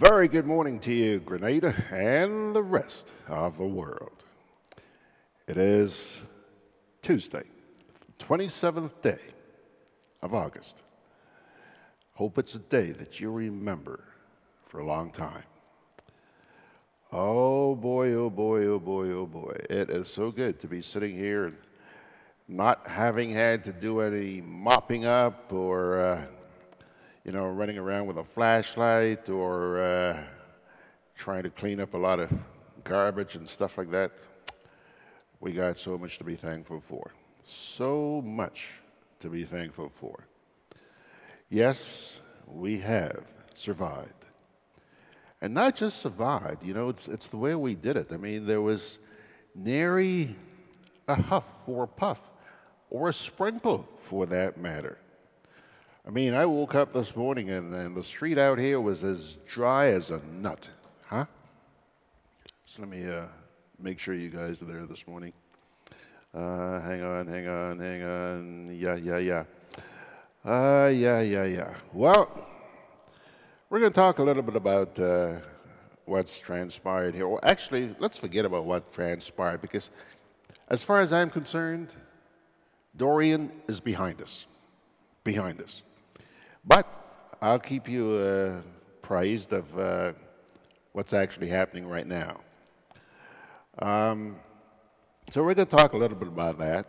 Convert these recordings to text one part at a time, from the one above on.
Very good morning to you, Grenada, and the rest of the world. It is Tuesday, 27th day of August. Hope it's a day that you remember for a long time. Oh boy, oh boy, oh boy, oh boy. It is so good to be sitting here and not having had to do any mopping up or running around with a flashlight or trying to clean up a lot of garbage and stuff like that. We got so much to be thankful for. So much to be thankful for. Yes, we have survived. And not just survived, it's the way we did it. I mean, there was nary a huff or a puff or a sprinkle for that matter. I mean, I woke up this morning and the street out here was as dry as a nut, huh? So let me make sure you guys are there this morning. Hang on. Yeah. Well, we're going to talk a little bit about what's transpired here. Well, actually, let's forget about what transpired because as far as I'm concerned, Dorian is behind us. But I'll keep you apprised of what's actually happening right now. So we're going to talk a little bit about that.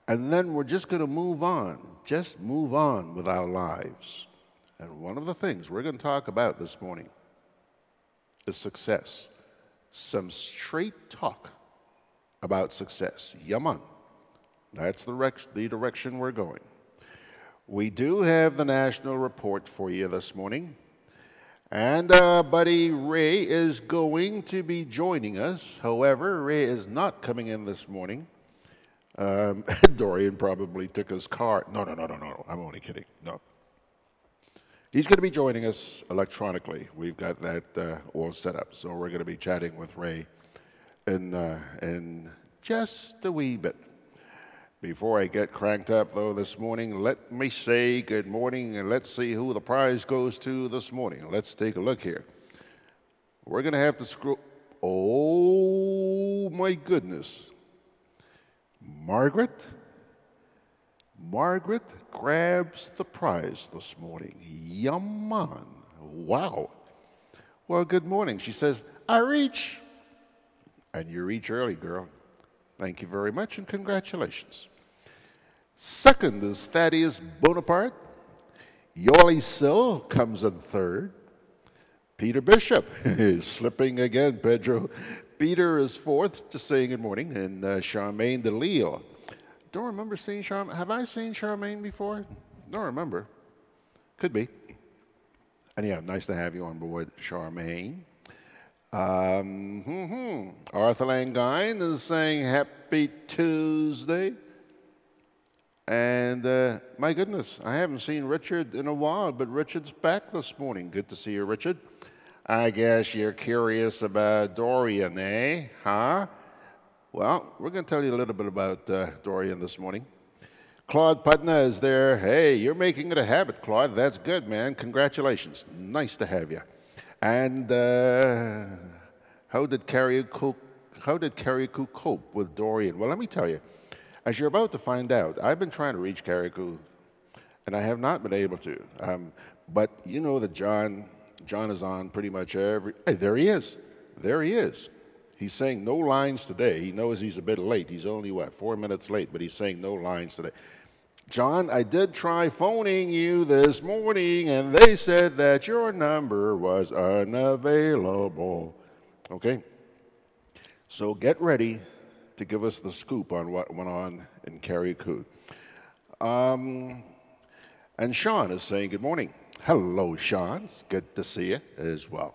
And then we're just going to move on with our lives. And one of the things we're going to talk about this morning is success. Some straight talk about success. Yaman. That's the direction we're going. We do have the national report for you this morning. And buddy Ray is going to be joining us. However, Ray is not coming in this morning. Dorian probably took his car. No. I'm only kidding. No. He's going to be joining us electronically. We've got that all set up. So we're going to be chatting with Ray in just a wee bit. Before I get cranked up, though, this morning, let me say good morning, and let's see who the prize goes to this morning. Let's take a look here. We're going to have to scroll. Oh, my goodness. Margaret grabs the prize this morning. Yaman. Wow. Well, good morning. She says, I reach. And you reach early, girl. Thank you very much, and congratulations. Second is Thaddeus Bonaparte. Yoli Sill comes in third. Peter Bishop is slipping again, Pedro. Peter is fourth, just saying good morning. And Charmaine DeLille. Don't remember seeing Charmaine. Have I seen Charmaine before? Don't remember. Could be. And yeah, nice to have you on board, Charmaine. Arthur Langine is saying happy Tuesday. And my goodness, I haven't seen Richard in a while, but Richard's back this morning. Good to see you, Richard. I guess you're curious about Dorian, eh? Huh? Well, we're going to tell you a little bit about Dorian this morning. Claude Putna is there. Hey, you're making it a habit, Claude. That's good, man. Congratulations. Nice to have you. And how did Carriacou cope with Dorian? Well, let me tell you, as you're about to find out, I've been trying to reach Carriacou, and I have not been able to. But you know that John is on pretty much every. Hey, there he is. He's saying no lines today. He knows he's a bit late. He's only 4 minutes late, but he's saying no lines today. John, I did try phoning you this morning, and they said that your number was unavailable. Okay? So get ready to give us the scoop on what went on in Carriacou. And Sean is saying good morning. Hello, Sean. It's good to see you as well.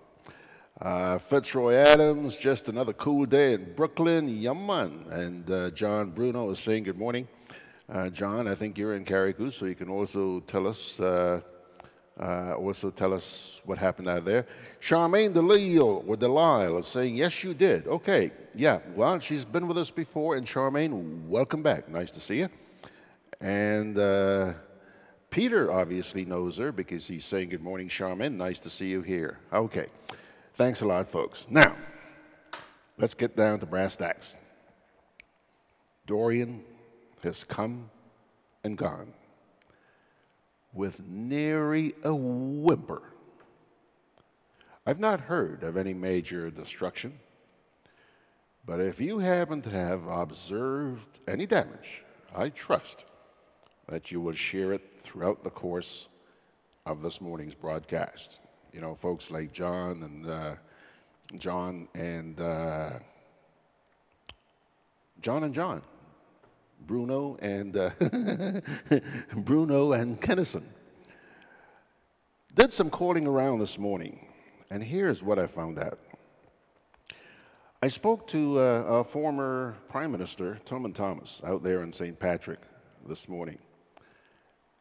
Fitzroy Adams, just another cool day in Brooklyn. Yaman. And John Bruno is saying good morning. John, I think you're in Carriacou, so you can also tell us what happened out there. Charmaine DeLille is saying, yes, you did. Okay, yeah, well, she's been with us before, and Charmaine, welcome back. Nice to see you. And Peter obviously knows her because he's saying, good morning, Charmin. Nice to see you here. Okay. Thanks a lot, folks. Now, let's get down to brass tacks. Dorian has come and gone with nary a whimper. I've not heard of any major destruction, but if you happen to have observed any damage, I trust that you will share it throughout the course of this morning's broadcast. You know, folks like John and John, Bruno and Bruno and Kennison. Did some calling around this morning, and here's what I found out. I spoke to a former Prime Minister, Tillman Thomas, out there in St. Patrick this morning,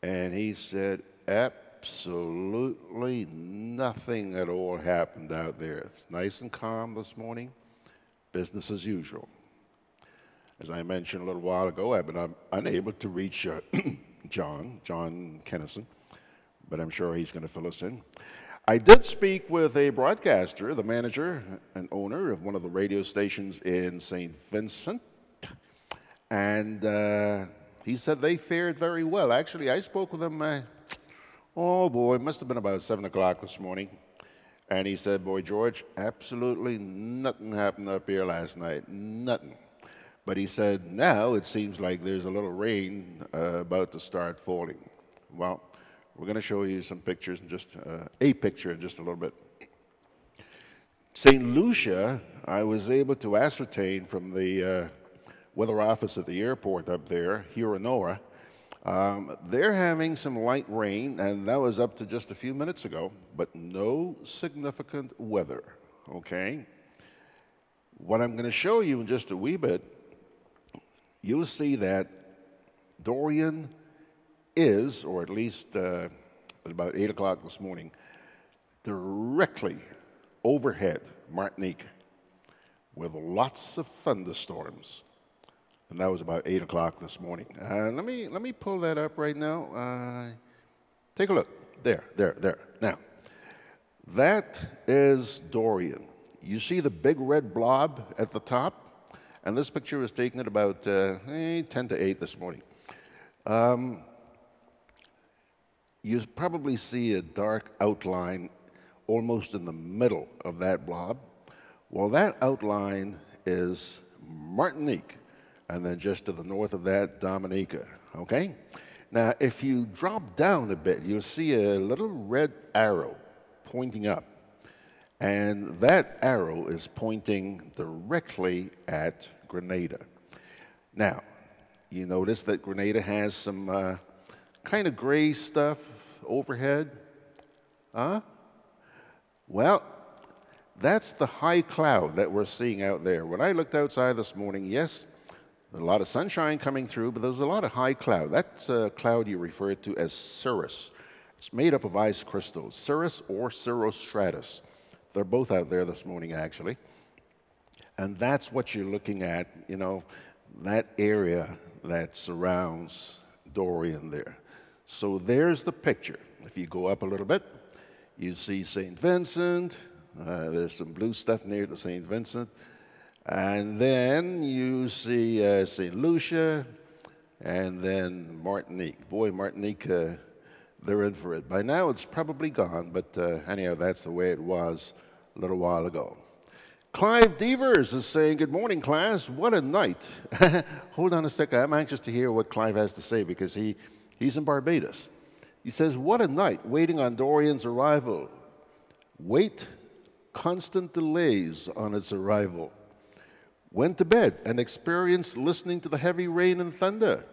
and he said absolutely nothing at all happened out there. It's nice and calm this morning, business as usual. As I mentioned a little while ago, I've been unable to reach John Kennison, but I'm sure he's going to fill us in. I did speak with a broadcaster, the manager and owner of one of the radio stations in St. Vincent, and he said they fared very well. Actually, I spoke with him, oh boy, it must have been about 7 o'clock this morning, and he said, boy, George, absolutely nothing happened up here last night, nothing. But he said, now it seems like there's a little rain about to start falling. Well, we're going to show you some pictures, and just a picture in just a little bit. St. Lucia, I was able to ascertain from the weather office at the airport up there, Huronora, they're having some light rain, and that was up to just a few minutes ago, but no significant weather, okay? What I'm going to show you in just a wee bit, you'll see that Dorian is, or at least at about 8 o'clock this morning, directly overhead Martinique with lots of thunderstorms. And that was about 8 o'clock this morning. Let me pull that up right now. Take a look. There. Now, that is Dorian. You see the big red blob at the top? And this picture was taken at about 10 to 8 this morning. You probably see a dark outline almost in the middle of that blob. Well, that outline is Martinique, and then just to the north of that, Dominica, okay? Now, if you drop down a bit, you'll see a little red arrow pointing up. And that arrow is pointing directly at Grenada. Now, you notice that Grenada has some kind of gray stuff overhead. Huh? Well, that's the high cloud that we're seeing out there. When I looked outside this morning, yes, a lot of sunshine coming through, but there's a lot of high cloud. That's a cloud you refer to as cirrus. It's made up of ice crystals, cirrus or cirrostratus. They're both out there this morning, actually. And that's what you're looking at, you know, that area that surrounds Dorian there. So there's the picture. If you go up a little bit, you see St. Vincent. There's some blue stuff near the St. Vincent. And then you see St. Lucia, and then Martinique. Boy, Martinique, they're in for it. By now it's probably gone, but anyhow, that's the way it was a little while ago. Clive Devers is saying, good morning, class. What a night. Hold on a second. I'm anxious to hear what Clive has to say because he's in Barbados. He says, what a night waiting on Dorian's arrival. Wait, constant delays on its arrival. Went to bed and experienced listening to the heavy rain and thunder.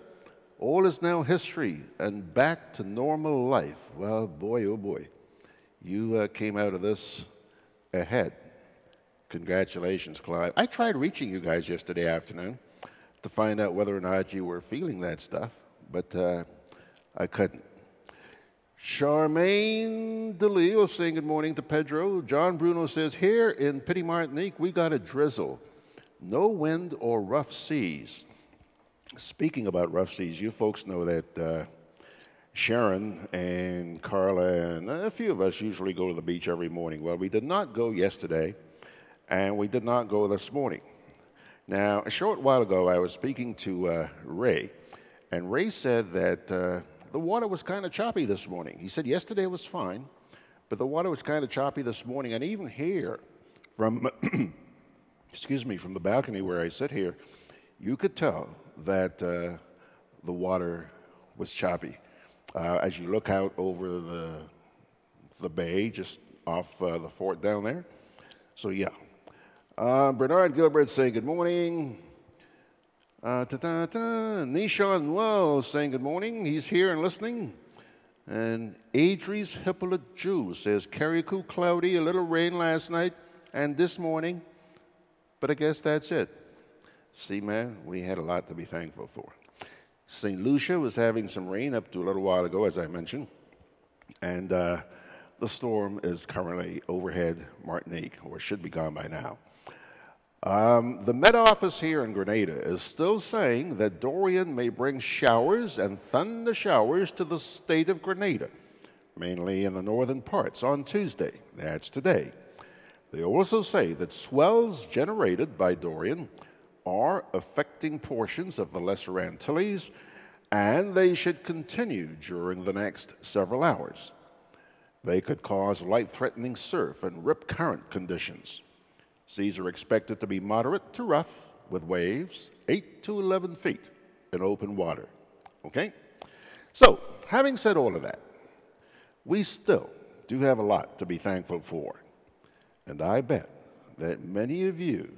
All is now history and back to normal life. Well, boy, oh boy, you came out of this ahead. Congratulations, Clive. I tried reaching you guys yesterday afternoon to find out whether or not you were feeling that stuff, but I couldn't. Charmaine DeLeo saying good morning to Pedro. John Bruno says, here in Petit Martinique, we got a drizzle. No wind or rough seas. Speaking about rough seas, you folks know that Sharon and Carla and a few of us usually go to the beach every morning. Well, we did not go yesterday, and we did not go this morning. Now, a short while ago, I was speaking to Ray, and Ray said that the water was kind of choppy this morning. He said yesterday was fine, but the water was kind of choppy this morning, and even here from, excuse me, from the balcony where I sit here, you could tell that the water was choppy. As you look out over the bay, just off the fort down there. So yeah. Bernard Gilbert saying good morning. Nishon Wells saying good morning. He's here and listening. And Adries Hippolyte Jew says, Carriacou cloudy, a little rain last night and this morning, but I guess that's it. See, man, we had a lot to be thankful for. St. Lucia was having some rain up to a little while ago, as I mentioned, and the storm is currently overhead Martinique, or should be gone by now. The Met Office here in Grenada is still saying that Dorian may bring showers and thunder showers to the state of Grenada, mainly in the northern parts on Tuesday. That's today. They also say that swells generated by Dorian are affecting portions of the Lesser Antilles, and they should continue during the next several hours. They could cause life-threatening surf and rip current conditions. Seas are expected to be moderate to rough, with waves 8 to 11 feet in open water. Okay? So, having said all of that, we still do have a lot to be thankful for. And I bet that many of you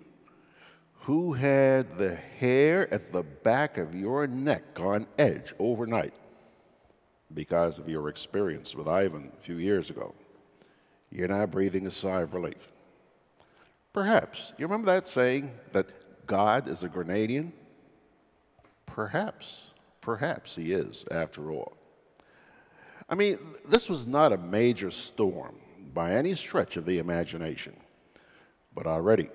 who had the hair at the back of your neck on edge overnight because of your experience with Ivan a few years ago, you're now breathing a sigh of relief. Perhaps, you remember that saying that God is a Grenadian? Perhaps he is, after all. I mean, this was not a major storm by any stretch of the imagination, but already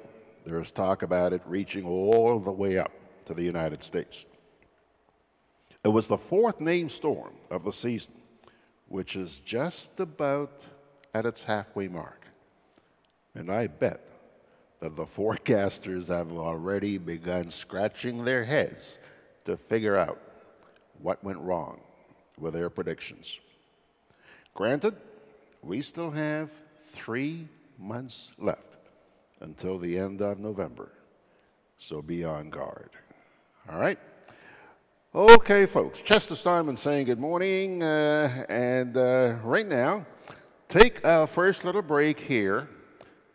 there is talk about it reaching all the way up to the United States. It was the fourth named storm of the season, which is just about at its halfway mark. And I bet that the forecasters have already begun scratching their heads to figure out what went wrong with their predictions. Granted, we still have 3 months left until the end of November, so be on guard. All right? Okay, folks, Chester Simon saying good morning, and right now, take our first little break here,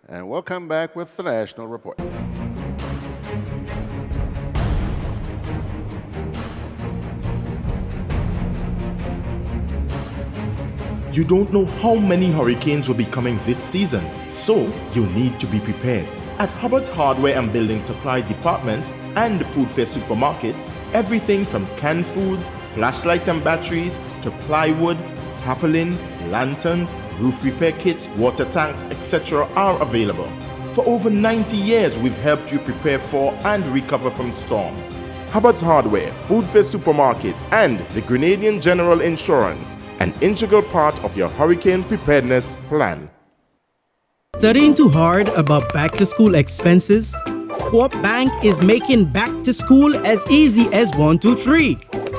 and we'll come back with the National Report. You don't know how many hurricanes will be coming this season, so you need to be prepared. At Hubbard's Hardware and Building Supply Departments and the Food Fair supermarkets, everything from canned foods, flashlights and batteries, to plywood, tarpaulin, lanterns, roof repair kits, water tanks, etc. are available. For over 90 years, we've helped you prepare for and recover from storms. Hubbard's Hardware, Food Fair supermarkets, and the Grenadian General Insurance, an integral part of your hurricane preparedness plan. Studying too hard about back-to-school expenses? Co-op Bank is making back to school as easy as 1, 2, 3.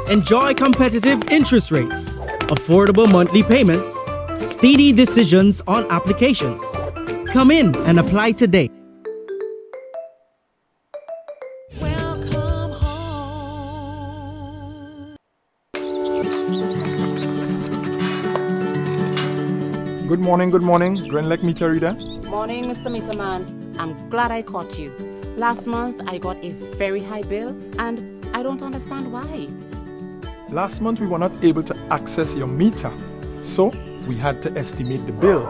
Enjoy competitive interest rates, affordable monthly payments, speedy decisions on applications. Come in and apply today. Welcome home. Good morning, Grenlec Meter Reader. Morning, Mr. Meterman. I'm glad I caught you. Last month, I got a very high bill, and I don't understand why. Last month, we were not able to access your meter, so we had to estimate the bill.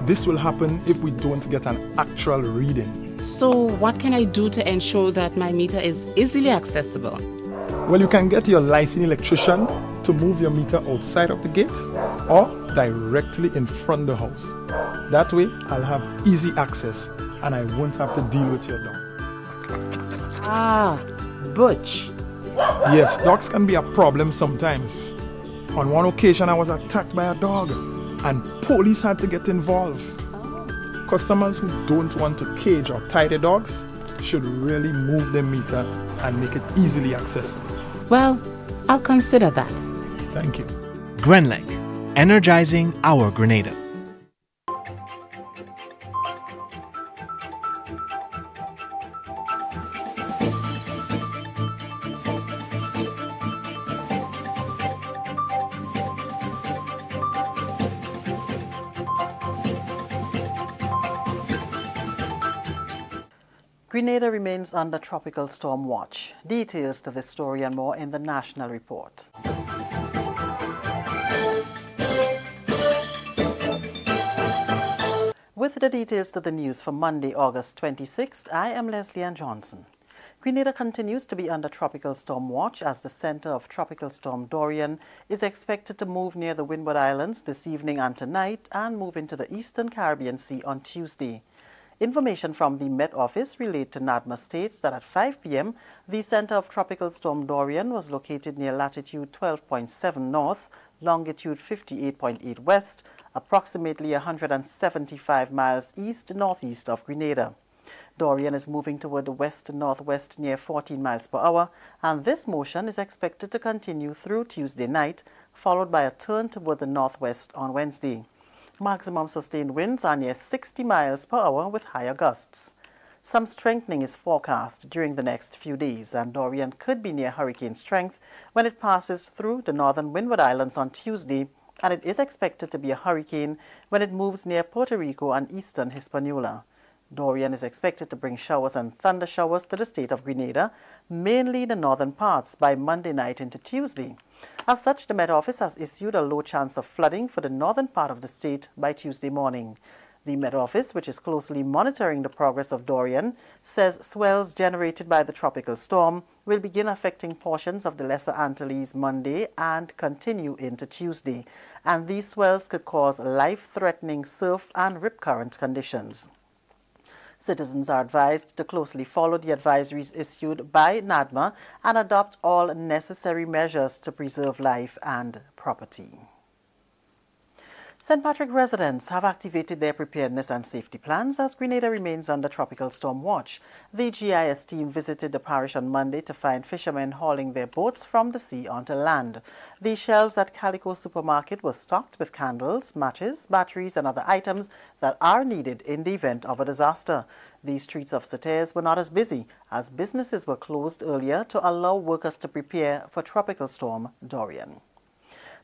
This will happen if we don't get an actual reading. So, what can I do to ensure that my meter is easily accessible? Well, you can get your licensed electrician to move your meter outside of the gate or directly in front of the house. That way, I'll have easy access and I won't have to deal with your dog. Ah, Butch. Yes, dogs can be a problem sometimes. On one occasion, I was attacked by a dog and police had to get involved. Customers who don't want to cage or tie their dogs should really move their meter and make it easily accessible. Well, I'll consider that. Thank you. GrenLink, energizing our Grenada. Grenada remains under tropical storm watch. Details to this story and more in the National Report. With the details to the news for Monday, August 26th, I am Leslie Ann Johnson. Grenada continues to be under tropical storm watch as the center of Tropical Storm Dorian is expected to move near the Windward Islands this evening and tonight and move into the eastern Caribbean Sea on Tuesday. Information from the Met Office relayed to NADMA states that at 5 p.m., the center of Tropical Storm Dorian was located near latitude 12.7 north, longitude 58.8 west, approximately 175 miles east-northeast of Grenada. Dorian is moving toward the west-northwest near 14 miles per hour, and this motion is expected to continue through Tuesday night, followed by a turn toward the northwest on Wednesday. Maximum sustained winds are near 60 miles per hour with higher gusts. Some strengthening is forecast during the next few days, and Dorian could be near hurricane strength when it passes through the northern Windward Islands on Tuesday, and it is expected to be a hurricane when it moves near Puerto Rico and eastern Hispaniola. Dorian is expected to bring showers and thunder showers to the state of Grenada, mainly the northern parts, by Monday night into Tuesday. As such, the Met Office has issued a low chance of flooding for the northern part of the state by Tuesday morning. The Met Office, which is closely monitoring the progress of Dorian, says swells generated by the tropical storm will begin affecting portions of the Lesser Antilles Monday and continue into Tuesday, and these swells could cause life-threatening surf and rip current conditions. Citizens are advised to closely follow the advisories issued by NADMA and adopt all necessary measures to preserve life and property. St. Patrick residents have activated their preparedness and safety plans as Grenada remains under tropical storm watch. The GIS team visited the parish on Monday to find fishermen hauling their boats from the sea onto land. The shelves at Calico Supermarket were stocked with candles, matches, batteries and other items that are needed in the event of a disaster. The streets of Sauteurs were not as busy as businesses were closed earlier to allow workers to prepare for tropical storm Dorian.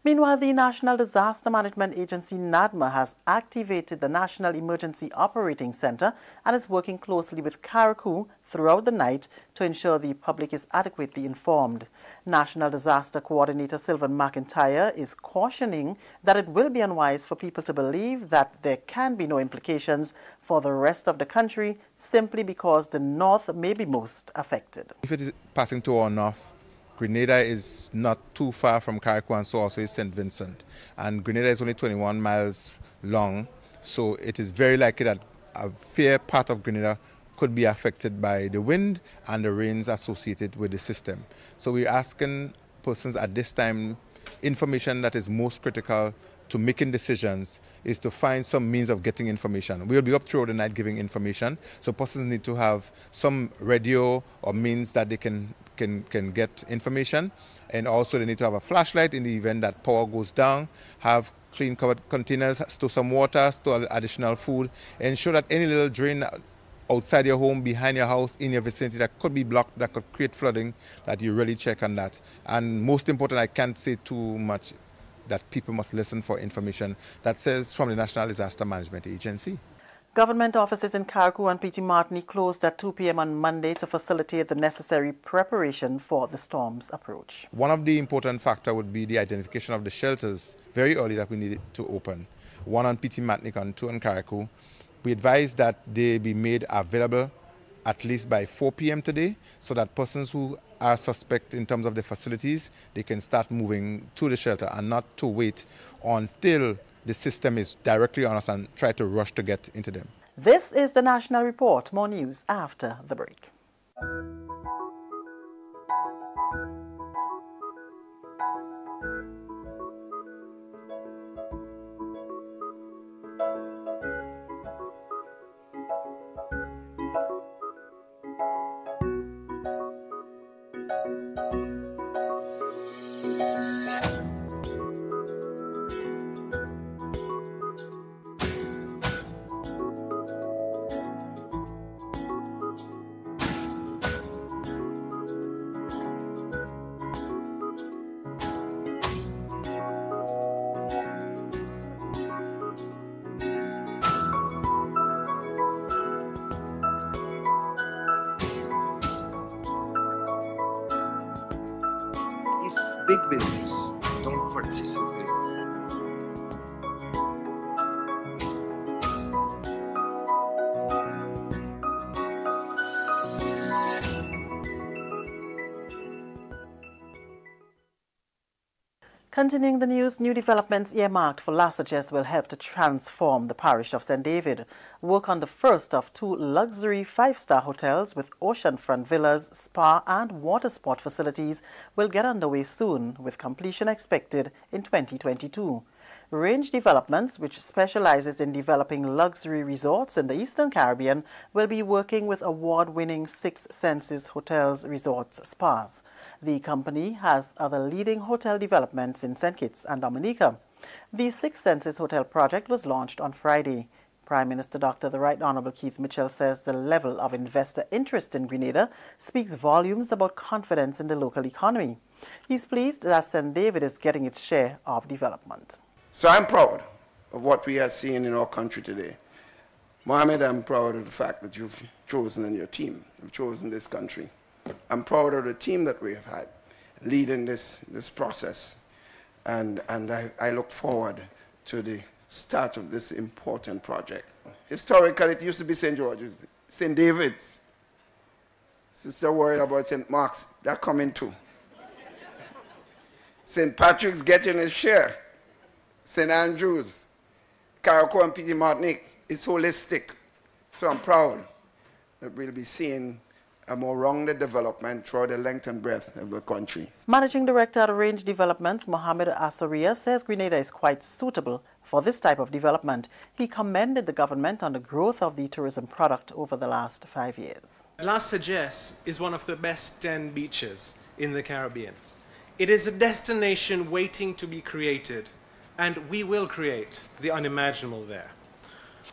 Meanwhile, the National Disaster Management Agency, NADMA, has activated the National Emergency Operating Center and is working closely with CARICO throughout the night to ensure the public is adequately informed. National Disaster Coordinator Sylvan McIntyre is cautioning that it will be unwise for people to believe that there can be no implications for the rest of the country simply because the north may be most affected. If it is passing to our north, Grenada is not too far from Carriacou, and so also is St. Vincent. And Grenada is only 21 miles long, so it is very likely that a fair part of Grenada could be affected by the wind and the rains associated with the system. So we're asking persons at this time, information that is most critical to making decisions is to find some means of getting information. We'll be up throughout the night giving information, so persons need to have some radio or means that they can get information, and also they need to have a flashlight in the event that power goes down, have clean covered containers, store some water, store additional food, ensure that any little drain outside your home, behind your house, in your vicinity that could be blocked, that could create flooding, that you really check on that. And most important, I can't say too much, that people must listen for information that says from the National Disaster Management Agency. Government offices in Carriacou and Petit Martinique closed at 2 p.m. on Monday to facilitate the necessary preparation for the storm's approach. One of the important factors would be the identification of the shelters very early that we needed to open. One on Petit Martinique and two on Carriacou. We advise that they be made available at least by 4 p.m. today, so that persons who are suspect in terms of the facilities, they can start moving to the shelter and not to wait until the system is directly on us and try to rush to get into them. This is the National Report. More news after the break. big business don't participate. Continuing the news, new developments earmarked for Lassages will help to transform the parish of St. David. Work on the first of 2 luxury 5-star hotels with oceanfront villas, spa and water sport facilities will get underway soon, with completion expected in 2022. Range Developments, which specializes in developing luxury resorts in the Eastern Caribbean, will be working with award-winning Six Senses Hotels, Resorts, Spas. The company has other leading hotel developments in St. Kitts and Dominica. The Six Senses Hotel project was launched on Friday. Prime Minister Dr. The Right Honourable Keith Mitchell says the level of investor interest in Grenada speaks volumes about confidence in the local economy. He's pleased that St. David is getting its share of development. So I'm proud of what we are seeing in our country today. Mohammed, I'm proud of the fact that you've chosen in your team, you've chosen this country. I'm proud of the team that we have had leading this process. And I look forward to the start of this important project. Historically, it used to be St. George's, St. David's. Sister worried about St. Mark's, they're coming too. St. Patrick's getting his share. St. Andrews, Carriacou and Petit Martinique is holistic. So I'm proud that we'll be seeing a more rounded development throughout the length and breadth of the country. Managing Director at Range Developments, Mohammed Assaria, says Grenada is quite suitable for this type of development. He commended the government on the growth of the tourism product over the last 5 years. Lassages is one of the best 10 beaches in the Caribbean. It is a destination waiting to be created, and we will create the unimaginable there.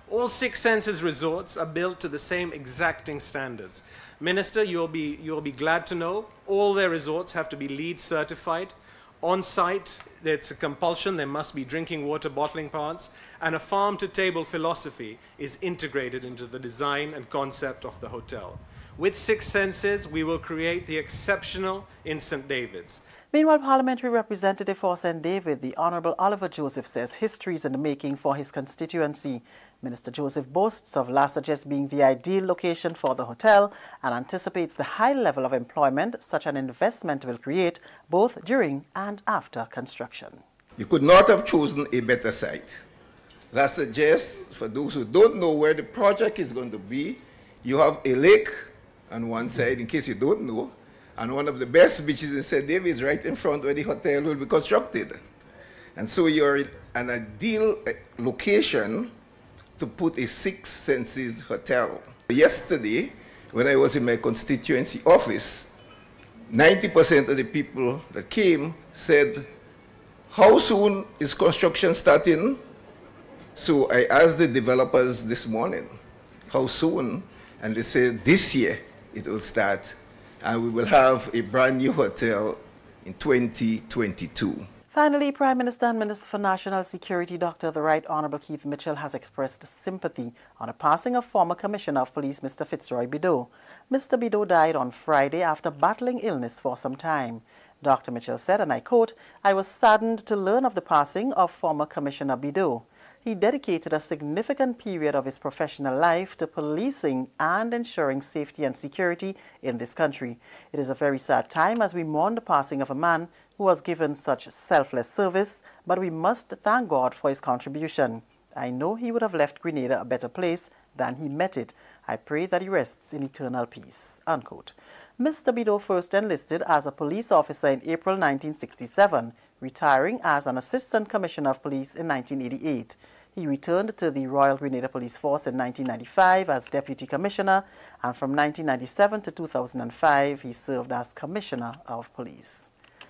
All Six Senses resorts are built to the same exacting standards. Minister, you'll be glad to know all their resorts have to be LEED certified. On site, it's a compulsion. There must be drinking water bottling plants, and a farm-to-table philosophy is integrated into the design and concept of the hotel. With Six Senses, we will create the exceptional in St. David's. Meanwhile, Parliamentary Representative for St. David, the Honourable Oliver Joseph, says history is in the making for his constituency. Minister Joseph boasts of Lassages being the ideal location for the hotel and anticipates the high level of employment such an investment will create both during and after construction. You could not have chosen a better site. Lassages, for those who don't know where the project is going to be, you have a lake on one side, in case you don't know, and one of the best beaches in St. David is right in front where the hotel will be constructed. And so you're in an ideal location to put a Six Senses hotel. Yesterday, when I was in my constituency office, 90% of the people that came said, how soon is construction starting? So I asked the developers this morning, how soon? And they said, this year it will start. And we will have a brand new hotel in 2022. Finally, Prime Minister and Minister for National Security, Dr. The Right Honourable Keith Mitchell, has expressed sympathy on the passing of former Commissioner of Police, Mr. Fitzroy Bideau. Mr. Bideau died on Friday after battling illness for some time. Dr. Mitchell said, and I quote, "I was saddened to learn of the passing of former Commissioner Bideau. He dedicated a significant period of his professional life to policing and ensuring safety and security in this country. It is a very sad time as we mourn the passing of a man who was given such selfless service, but we must thank God for his contribution. I know he would have left Grenada a better place than he met it. I pray that he rests in eternal peace." Unquote. Mr. Bideau first enlisted as a police officer in April 1967, retiring as an Assistant Commissioner of Police in 1988. He returned to the Royal Grenada Police Force in 1995 as Deputy Commissioner, and from 1997 to 2005, he served as Commissioner of Police.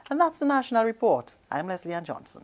And that's the National Report. I'm Leslie Ann Johnson.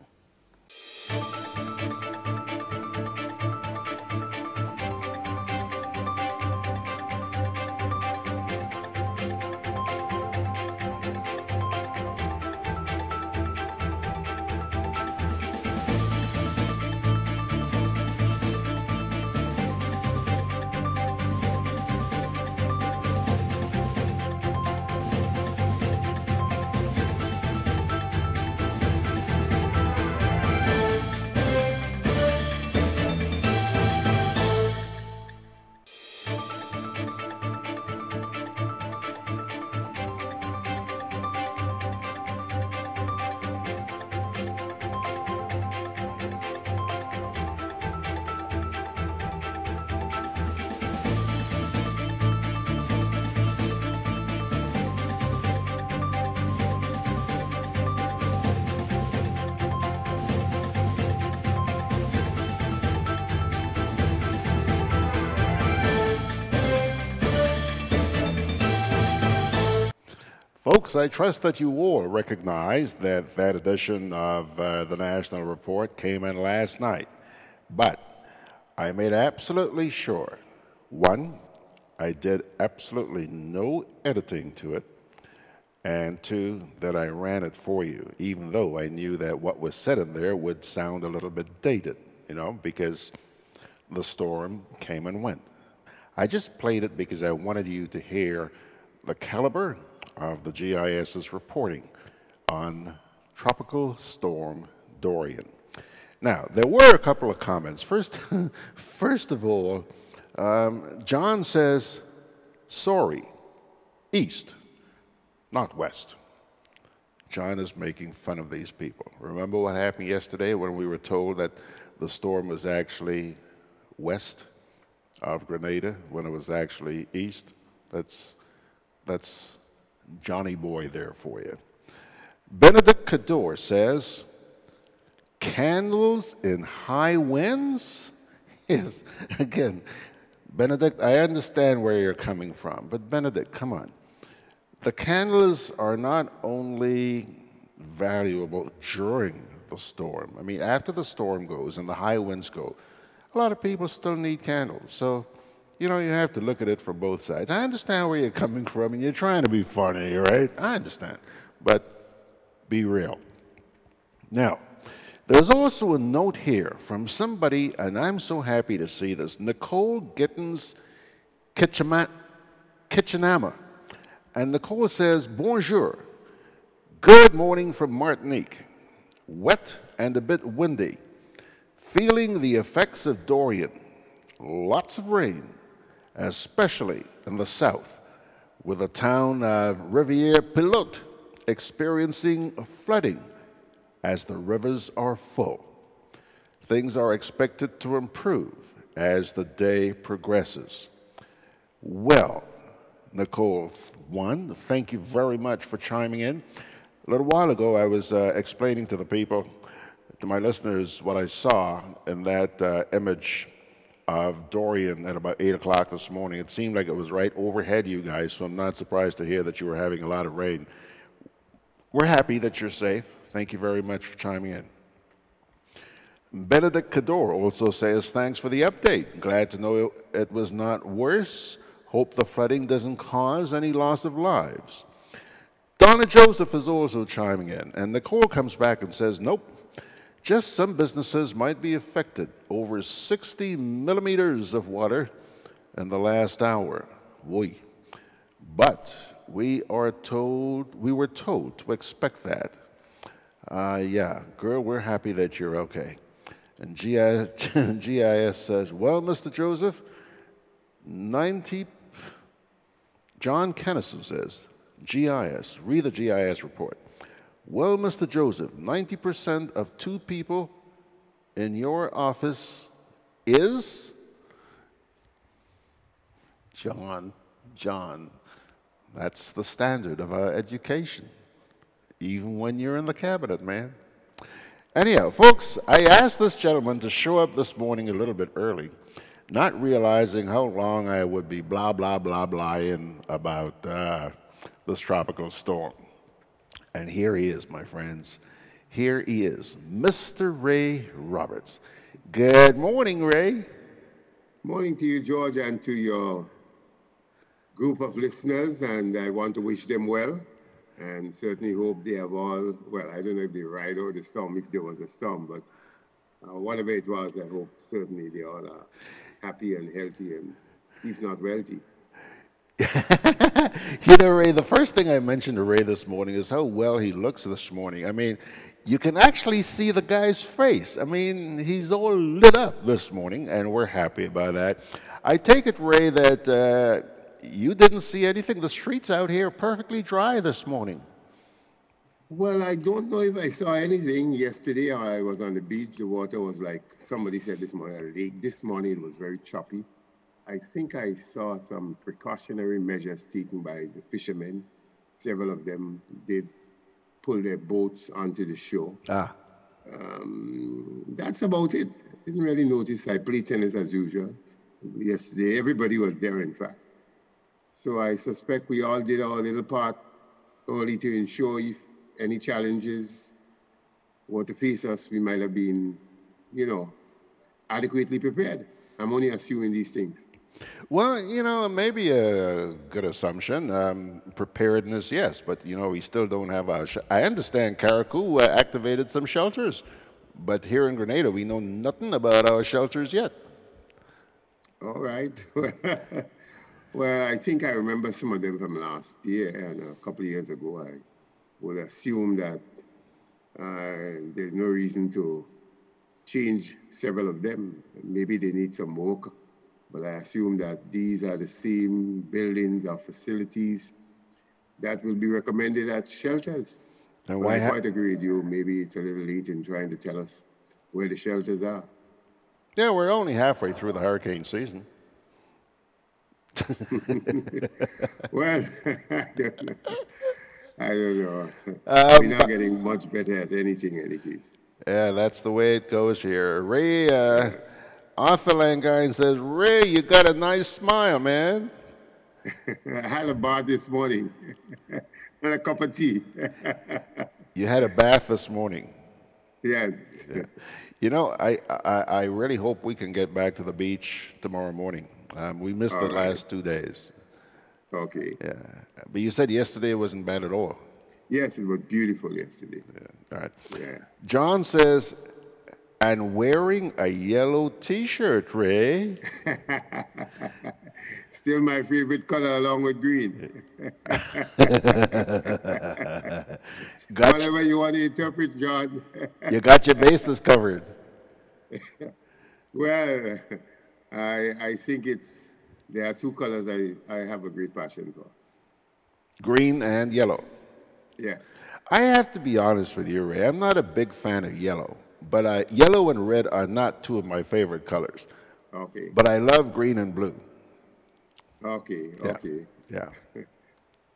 Folks, I trust that you all recognize that that edition of the National Report came in last night. But I made absolutely sure, one, I did absolutely no editing to it, and two, that I ran it for you, even though I knew that what was said in there would sound a little bit dated, you know, because the storm came and went. I just played it because I wanted you to hear the caliber of the GIS's reporting on Tropical Storm Dorian. Now, there were a couple of comments. First of all, John says, sorry, east, not west. John is making fun of these people. Remember what happened yesterday when we were told that the storm was actually west of Grenada when it was actually east? That's Johnny Boy there for you. Benedict Cador says, candles in high winds? Yes, again, Benedict, I understand where you're coming from, but Benedict, come on. The candles are not only valuable during the storm. I mean, after the storm goes and the high winds go, a lot of people still need candles. So, you know, you have to look at it from both sides. I understand where you're coming from, and you're trying to be funny, right? I understand. But be real. Now, there's also a note here from somebody, and I'm so happy to see this, Nicole Gittins Kitchenama. And Nicole says, bonjour, good morning from Martinique. Wet and a bit windy. Feeling the effects of Dorian. Lots of rain, especially in the south, with the town of Rivière-Pilote experiencing flooding as the rivers are full. Things are expected to improve as the day progresses. Well, Nicole, one, thank you very much for chiming in. A little while ago, I was explaining to the people, to my listeners, what I saw in that image of Dorian at about 8 o'clock this morning. It seemed like it was right overhead you guys, so I'm not surprised to hear that you were having a lot of rain. We're happy that you're safe. Thank you very much for chiming in. Benedict Cador also says, thanks for the update. Glad to know it was not worse. Hope the flooding doesn't cause any loss of lives. Donna Joseph is also chiming in, and Nicole comes back and says, nope, just some businesses might be affected. Over 60 millimeters of water in the last hour. Boy. But we were told to expect that. Yeah, girl, we're happy that you're okay. And GIS says, well, Mr. Joseph, 90, John Kennison says, GIS, read the GIS report. Well, Mr. Joseph, 90% of 2 people in your office is? John, that's the standard of our education, even when you're in the cabinet, man. Anyhow, folks, I asked this gentleman to show up this morning a little bit early, not realizing how long I would be blah, blah, blah, blah-ing about this tropical storm. And here he is, my friends. Here he is, Mr. Ray Roberts. Good morning, Ray. Morning to you, George, and to your group of listeners, and I want to wish them well, and certainly hope they have all, well, I don't know if they ride out the storm, if there was a storm, but whatever it was, I hope certainly they all are happy and healthy, and if not wealthy. You know, Ray, the first thing I mentioned to Ray this morning is how well he looks this morning. I mean, you can actually see the guy's face. I mean, he's all lit up this morning, and we're happy about that. I take it, Ray, that you didn't see anything. The streets out here are perfectly dry this morning. Well, I don't know if I saw anything. Yesterday I was on the beach. The water was like, somebody said this morning, a lake. This morning it was very choppy. I think I saw some precautionary measures taken by the fishermen. Several of them did pull their boats onto the shore. That's about it. Didn't really notice. I played tennis as usual yesterday. Everybody was there, in fact. So I suspect we all did our little part only to ensure if any challenges were to face us, we might have been, adequately prepared. I'm only assuming these things. Well, maybe a good assumption. Preparedness, yes, but we still don't have our. I understand Carriacou activated some shelters, but here in Grenada, we know nothing about our shelters yet. All right. Well, I think I remember some of them from last year and a couple of years ago. I would assume that there's no reason to change several of them. Maybe they need some work. But I assume that these are the same buildings or facilities that will be recommended as shelters. And I quite agree with you. Maybe it's a little late in trying to tell us where the shelters are. Yeah, we're only halfway through the hurricane season. Well, I don't know. We're not getting much better at anything in any case. Yeah, that's the way it goes here. Ray, Arthur Langine says, Ray, you got a nice smile, man. I had a bath this morning and a cup of tea. You had a bath this morning. Yes. Yeah. I really hope we can get back to the beach tomorrow morning. We missed the last 2 days. Okay. Yeah. But you said yesterday wasn't bad at all. Yes, it was beautiful yesterday. Yeah. All right. Yeah. John says, and wearing a yellow T-shirt, Ray. Still my favorite color along with green. Whatever you want to interpret, John. You got your bases covered. Well, I think there are two colors I have a great passion for. Green and yellow. Yes. I have to be honest with you, Ray. I'm not a big fan of yellow. But yellow and red are not two of my favorite colors. Okay. But I love green and blue. Okay, yeah. okay. Yeah.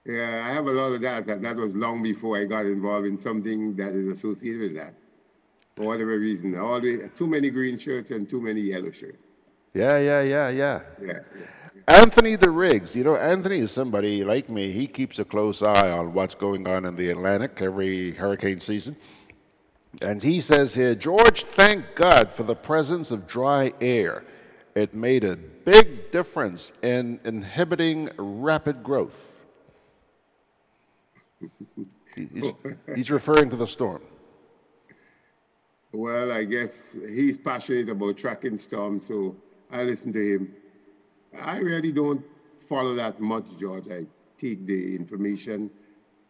Yeah, I have a lot of that. That was long before I got involved in something that is associated with that. For whatever reason. Always too many green shirts and too many yellow shirts. Yeah. Yeah. Anthony de Riggs. Anthony is somebody like me. He keeps a close eye on what's going on in the Atlantic every hurricane season. And he says here, George, thank God for the presence of dry air. It made a big difference in inhibiting rapid growth. He's referring to the storm. Well, I guess he's passionate about tracking storms, so I listen to him. I really don't follow that much, George. I take the information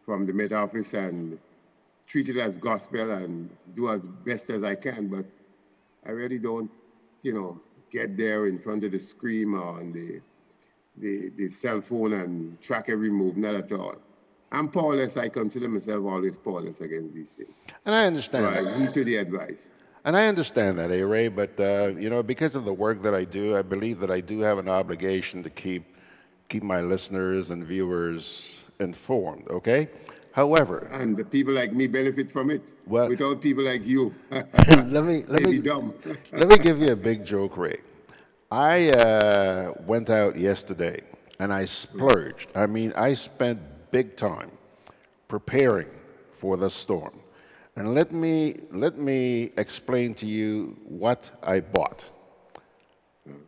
from the Met Office and treat it as gospel and do as best as I can, but I really don't, get there in front of the screen or on the cell phone and track every move, not at all. I'm powerless. I consider myself always powerless against these things. And I understand so that. I agree to the advice. And I understand that, Ray, but, because of the work that I do, I believe that I do have an obligation to keep my listeners and viewers informed, okay? However, and the people like me benefit from it. Well, without people like you, let me dumb. Let me give you a big joke, Ray. I went out yesterday and I splurged. I mean, I spent big time preparing for the storm. And let me explain to you what I bought.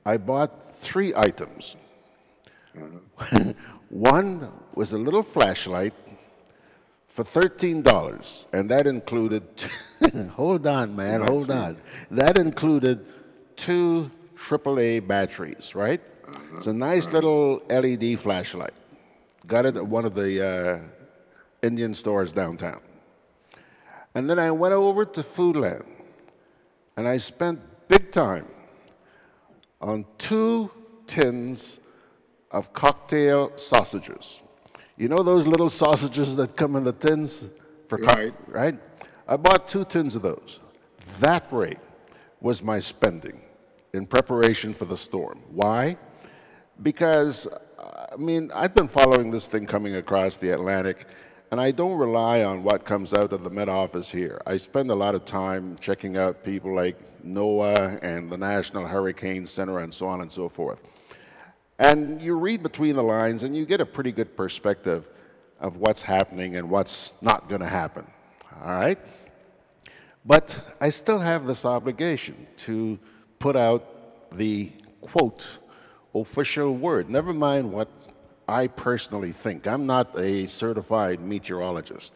I bought 3 items. One was a little flashlight for $13, and that included, hold on, man, hold on. That included 2 AAA batteries, right? It's a nice little LED flashlight. Got it at one of the Indian stores downtown. And then I went over to Foodland, and I spent big time on 2 tins of cocktail sausages. You know those little sausages that come in the tins for right? I bought 2 tins of those. That rate was my spending in preparation for the storm. Why? Because, I've been following this thing coming across the Atlantic, and I don't rely on what comes out of the Met Office here. I spend a lot of time checking out people like NOAA and the National Hurricane Center and so on and so forth. And you read between the lines and you get a pretty good perspective of what's happening and what's not going to happen. All right? But I still have this obligation to put out the quote, official word. Never mind what I personally think. I'm not a certified meteorologist.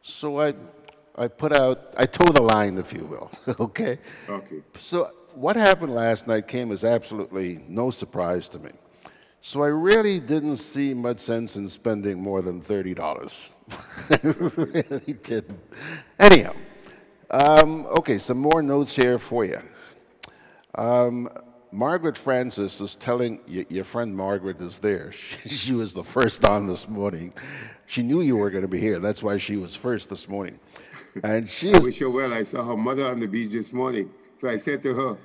So I put out, I toe the line, if you will, okay? Okay. So what happened last night came as absolutely no surprise to me. So I really didn't see much sense in spending more than $30. I really didn't. Anyhow, okay, some more notes here for you. Margaret Francis is telling, your friend Margaret is there. She was the first on this morning. She knew you were going to be here. That's why she was first this morning. And she I is... wish her well. I saw her mother on the beach this morning. So I said to her,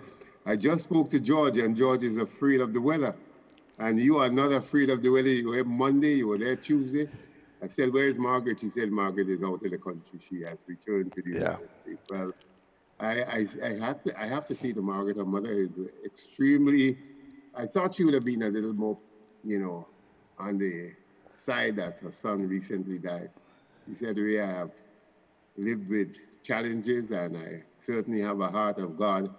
I just spoke to George, and George is afraid of the weather. And you are not afraid of the weather. You were there Monday, you were there Tuesday. I said, where is Margaret? She said, Margaret is out of the country. She has returned to the United States. Well, I have to say to Margaret, her mother is extremely, I thought she would have been a little more, you know, on the side that her son recently died. She said, we have lived with challenges, and I certainly have a heart of God,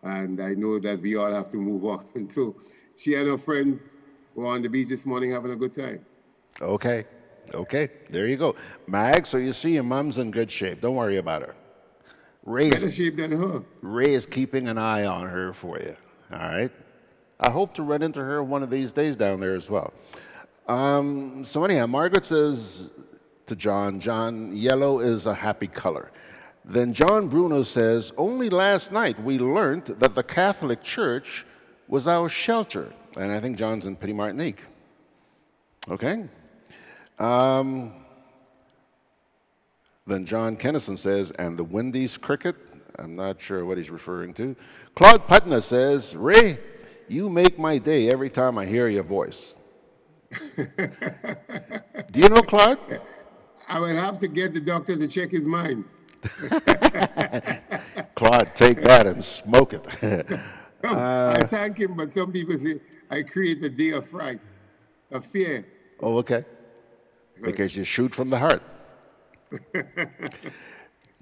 and I know that we all have to move on. And so she and her friends were on the beach this morning having a good time. Okay, okay, there you go. Mag, so you see your mom's in good shape. Don't worry about her. Better shape than her. Ray is keeping an eye on her for you, all right? I hope to run into her one of these days down there as well. So anyhow, Margaret says to John, John, yellow is a happy color. Then John Bruno says, only last night we learned that the Catholic Church was our shelter. And I think John's in Petit Martinique. Okay? Then John Kennison says, and the Wendy's cricket. I'm not sure what he's referring to. Claude Putna says, Ray, you make my day every time I hear your voice. Do you know Claude? I will have to get the doctor to check his mind. Claude, take that and smoke it. I thank him, but some people say I create a day of fright, of fear. Oh, okay. Because you shoot from the heart.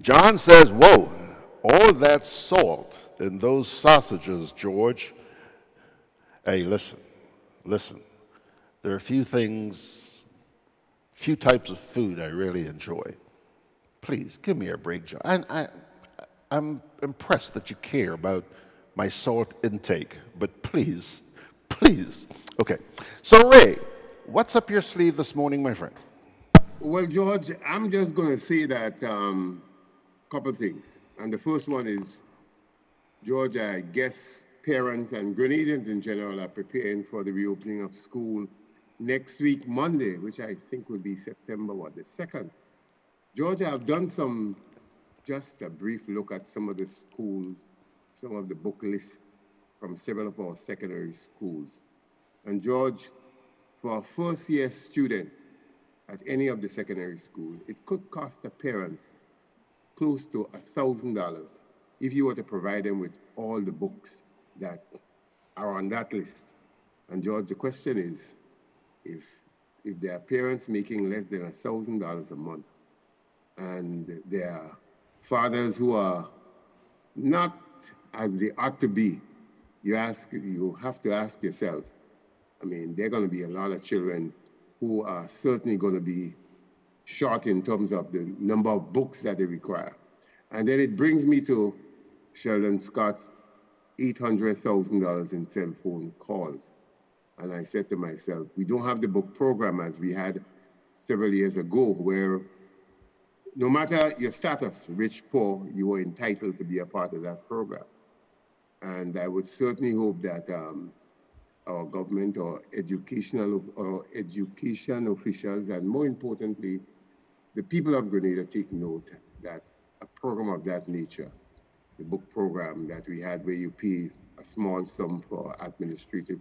John says, whoa, all that salt in those sausages, George. Hey, listen. There are a few things, few types of food I really enjoy. Please, give me a break, John. I'm impressed that you care about my salt intake, but please. Okay, so Ray, what's up your sleeve this morning, my friend? Well, George, I'm just going to say that couple things. And the first one is, George, I guess parents and Grenadians in general are preparing for the reopening of school next week, Monday, which I think will be September, the 2nd. George, I've done just a brief look at some of the schools, some of the book lists from several of our secondary schools. And George, for a first-year student at any of the secondary school, it could cost a parent close to $1,000 if you were to provide them with all the books that are on that list. And George, the question is, if there are parents making less than $1,000 a month, and there are fathers who are not as they ought to be, you have to ask yourself, I mean, there are going to be a lot of children who are certainly going to be short in terms of the number of books that they require. And then it brings me to Sheldon Scott's $800,000 in cell phone calls. And I said to myself, we don't have the book program as we had several years ago, where no matter your status, rich, poor, you were entitled to be a part of that program. And I would certainly hope that our government or education officials, and more importantly, the people of Grenada take note that a program of that nature, the book program that we had where you pay a small sum for administrative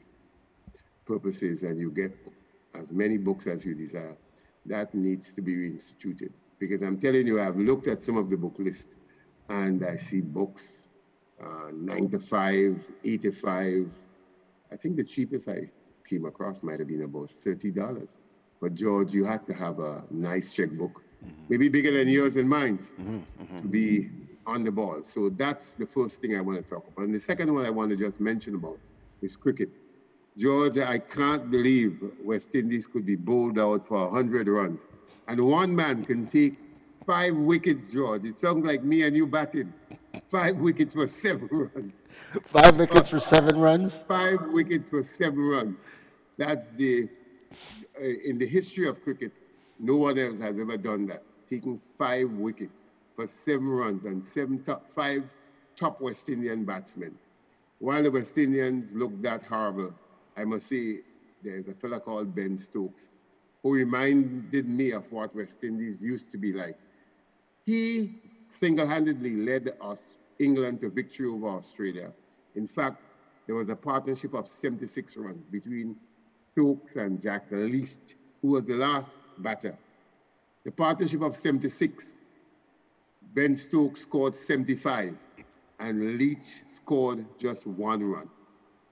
purposes and you get as many books as you desire, that needs to be reinstituted. Because I'm telling you, I've looked at some of the book lists and I see books 95, 85. I think the cheapest I came across might have been about $30. But George, you had to have a nice checkbook, maybe bigger than yours and mine, to be on the ball. So that's the first thing I want to talk about. And the second one I want to just mention about is cricket. George, I can't believe West Indies could be bowled out for 100 runs. And one man can take 5 wickets, George. It sounds like me and you batted. 5 wickets for 7 runs. 5 wickets for 7 runs? 5 wickets for 7 runs. That's the, in the history of cricket, no one else has ever done that. Taking 5 wickets for 7 runs and 5 top West Indian batsmen. While the West Indians looked that horrible, I must say there's a fella called Ben Stokes who reminded me of what West Indies used to be like. He single-handedly led us, England, to victory over Australia. In fact, there was a partnership of 76 runs between Stokes and Jack Leach, who was the last batter. The partnership of 76, Ben Stokes scored 75, and Leach scored just 1 run.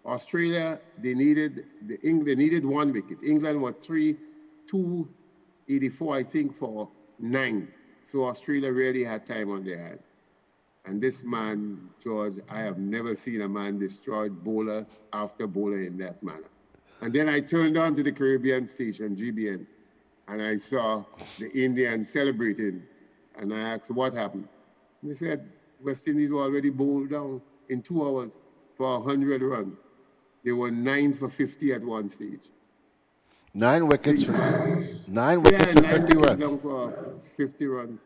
Australia, they needed 1 wicket. England was 284, I think, for 9. So Australia really had time on their hands. And this man, George, I have never seen a man destroy bowler after bowler in that manner. And then I turned on to the Caribbean station, GBN, and I saw the Indians celebrating. And I asked, what happened? And they said, West Indies were already bowled down in 2 hours for 100 runs. They were 9 for 50 at one stage. 9 wickets for 9 wickets for 50 runs. Down for 50 runs.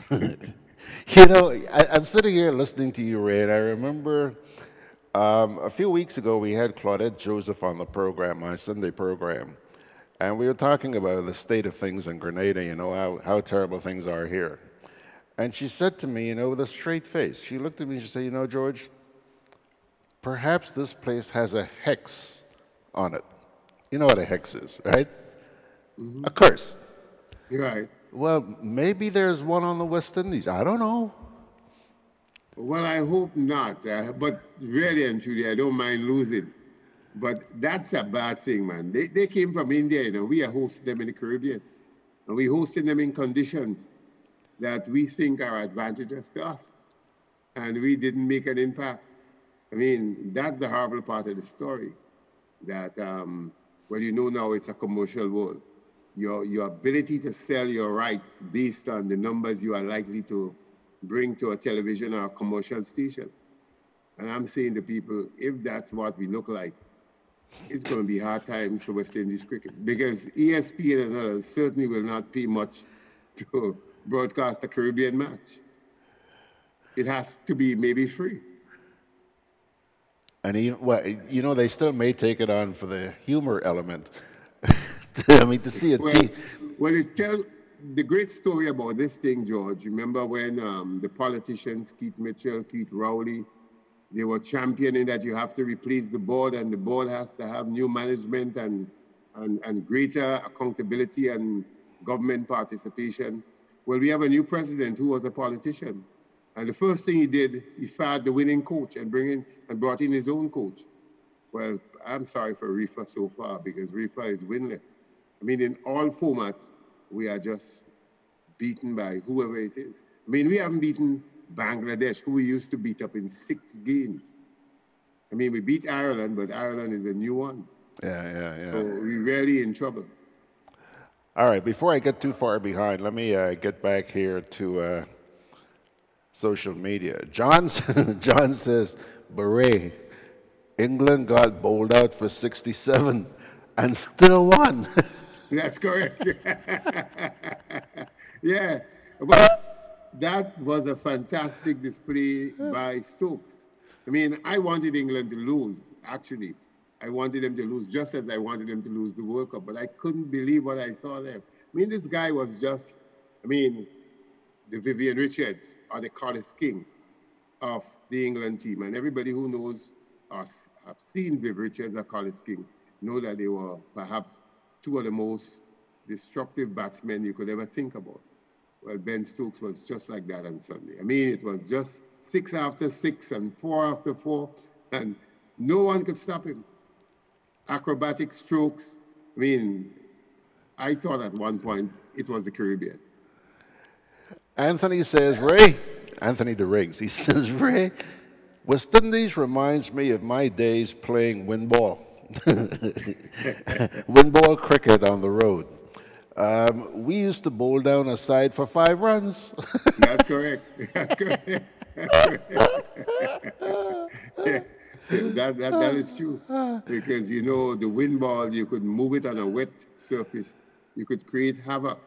You know, I'm sitting here listening to you, Ray, and I remember a few weeks ago we had Claudette Joseph on the program, my Sunday program, and we were talking about the state of things in Grenada, you know, how terrible things are here. And she said to me, you know, with a straight face, she looked at me and she said, you know, George, perhaps this place has a hex on it. You know what a hex is, right? A curse. Right. Well, maybe there's one on the West Indies. I don't know. Well, I hope not. But really and truly, I don't mind losing. But that's a bad thing, man. They came from India, you know. We are hosting them in the Caribbean. And we're hosting them in conditions that we think are advantageous to us. And we didn't make an impact. I mean, that's the horrible part of the story. That, well, you know now it's a commercial world. Your ability to sell your rights based on the numbers you are likely to bring to a television or a commercial station. And I'm saying to people, if that's what we look like, it's going to be hard times for West Indies cricket, because ESPN and others certainly will not pay much to broadcast a Caribbean match. It has to be maybe free. And even, well, you know, they still may take it on for the humor element. I mean, to see a team. Well, it tells the great story about this thing, George. Remember when the politicians, Keith Mitchell, Keith Rowley, they were championing that you have to replace the board, and the board has to have new management and greater accountability and government participation. Well, we have a new president who was a politician. And the first thing he did, he fired the winning coach and brought in his own coach. Well, I'm sorry for Rifa so far, because Rifa is winless. I mean, in all formats, we are just beaten by whoever it is. I mean, we haven't beaten Bangladesh, who we used to beat up in 6 games. I mean, we beat Ireland, but Ireland is a new one. Yeah. So we're really in trouble. All right, before I get too far behind, let me get back here to social media. John says, Beret, England got bowled out for 67 and still won. That's correct. Yeah, but that was a fantastic display by Stokes. I mean, I wanted England to lose, actually. I wanted them to lose just as I wanted them to lose the World Cup, but I couldn't believe what I saw there. I mean, this guy was just, I mean, the Vivian Richards or the Curtis King of the England team. And everybody who knows or have seen Viv Richards or Curtis King know that they were perhaps 2 of the most destructive batsmen you could ever think about. Well, Ben Stokes was just like that on Sunday. I mean, it was just 6 after 6 and 4 after 4, and no one could stop him. Acrobatic strokes, I mean, I thought at one point it was the Caribbean. Anthony says, Ray, Anthony DeRiggs, he says, Ray, West Indies reminds me of my days playing windball. Windball cricket on the road. We used to bowl down a side for 5 runs. That's correct. That's correct. That is true. Because, you know, the wind ball, you could move it on a wet surface. You could create havoc.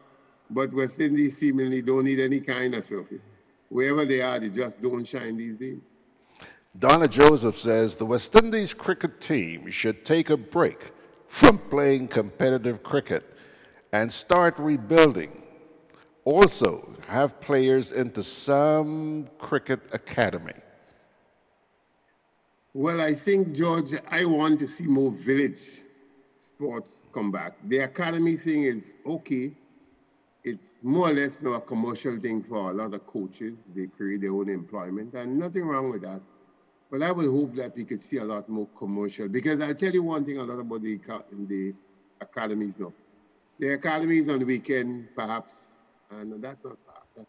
But West Indies seemingly don't need any kind of surface. Wherever they are, they just don't shine these days. Donna Joseph says the West Indies cricket team should take a break from playing competitive cricket and start rebuilding. Also, have players into some cricket academy. Well, I think, George, I want to see more village sports come back. The academy thing is okay. It's more or less now a commercial thing for a lot of coaches. They create their own employment, and nothing wrong with that. But I would hope that we could see a lot more commercial, because I'll tell you one thing a lot about the academies now. The academies on the weekend, perhaps, and that's not bad.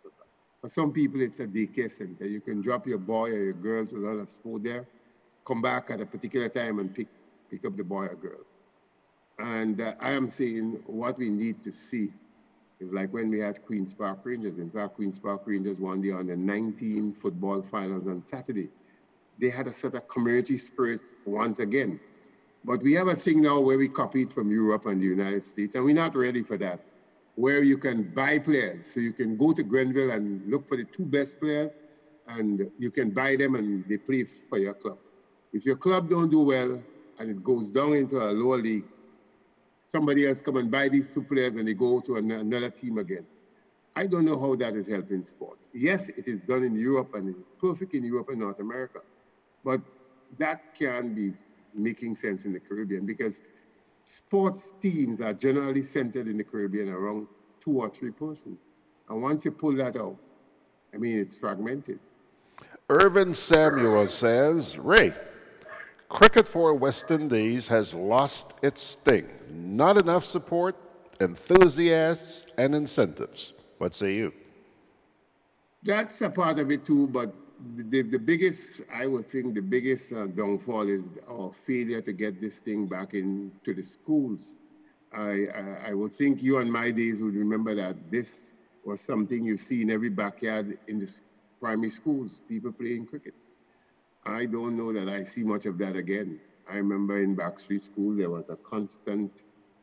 For some people, it's a daycare center. You can drop your boy or your girl to learn a sport there, come back at a particular time and pick up the boy or girl. And I am saying what we need to see is like when we had Queen's Park Rangers. In fact, Queen's Park Rangers won the under-19 football finals on Saturday. They had a sort of community spirit once again. But we have a thing now where we copy it from Europe and the United States, and we're not ready for that, where you can buy players. So you can go to Grenville and look for the 2 best players, and you can buy them and they play for your club. If your club don't do well and it goes down into a lower league, somebody else come and buy these 2 players and they go to another team again. I don't know how that is helping sports. Yes, it is done in Europe and it's perfect in Europe and North America. But that can be making sense in the Caribbean, because sports teams are generally centered in the Caribbean around 2 or 3 persons. And once you pull that out, I mean, it's fragmented. Irvin Samuel says, Ray, cricket for West Indies has lost its sting. Not enough support, enthusiasts, and incentives. What say you? That's a part of it too, but the biggest, I would think the biggest downfall is our failure to get this thing back into the schools. I would think you and my days would remember that this was something you see in every backyard in the primary schools, people playing cricket. I don't know that I see much of that again. I remember in Backstreet School, there was a constant,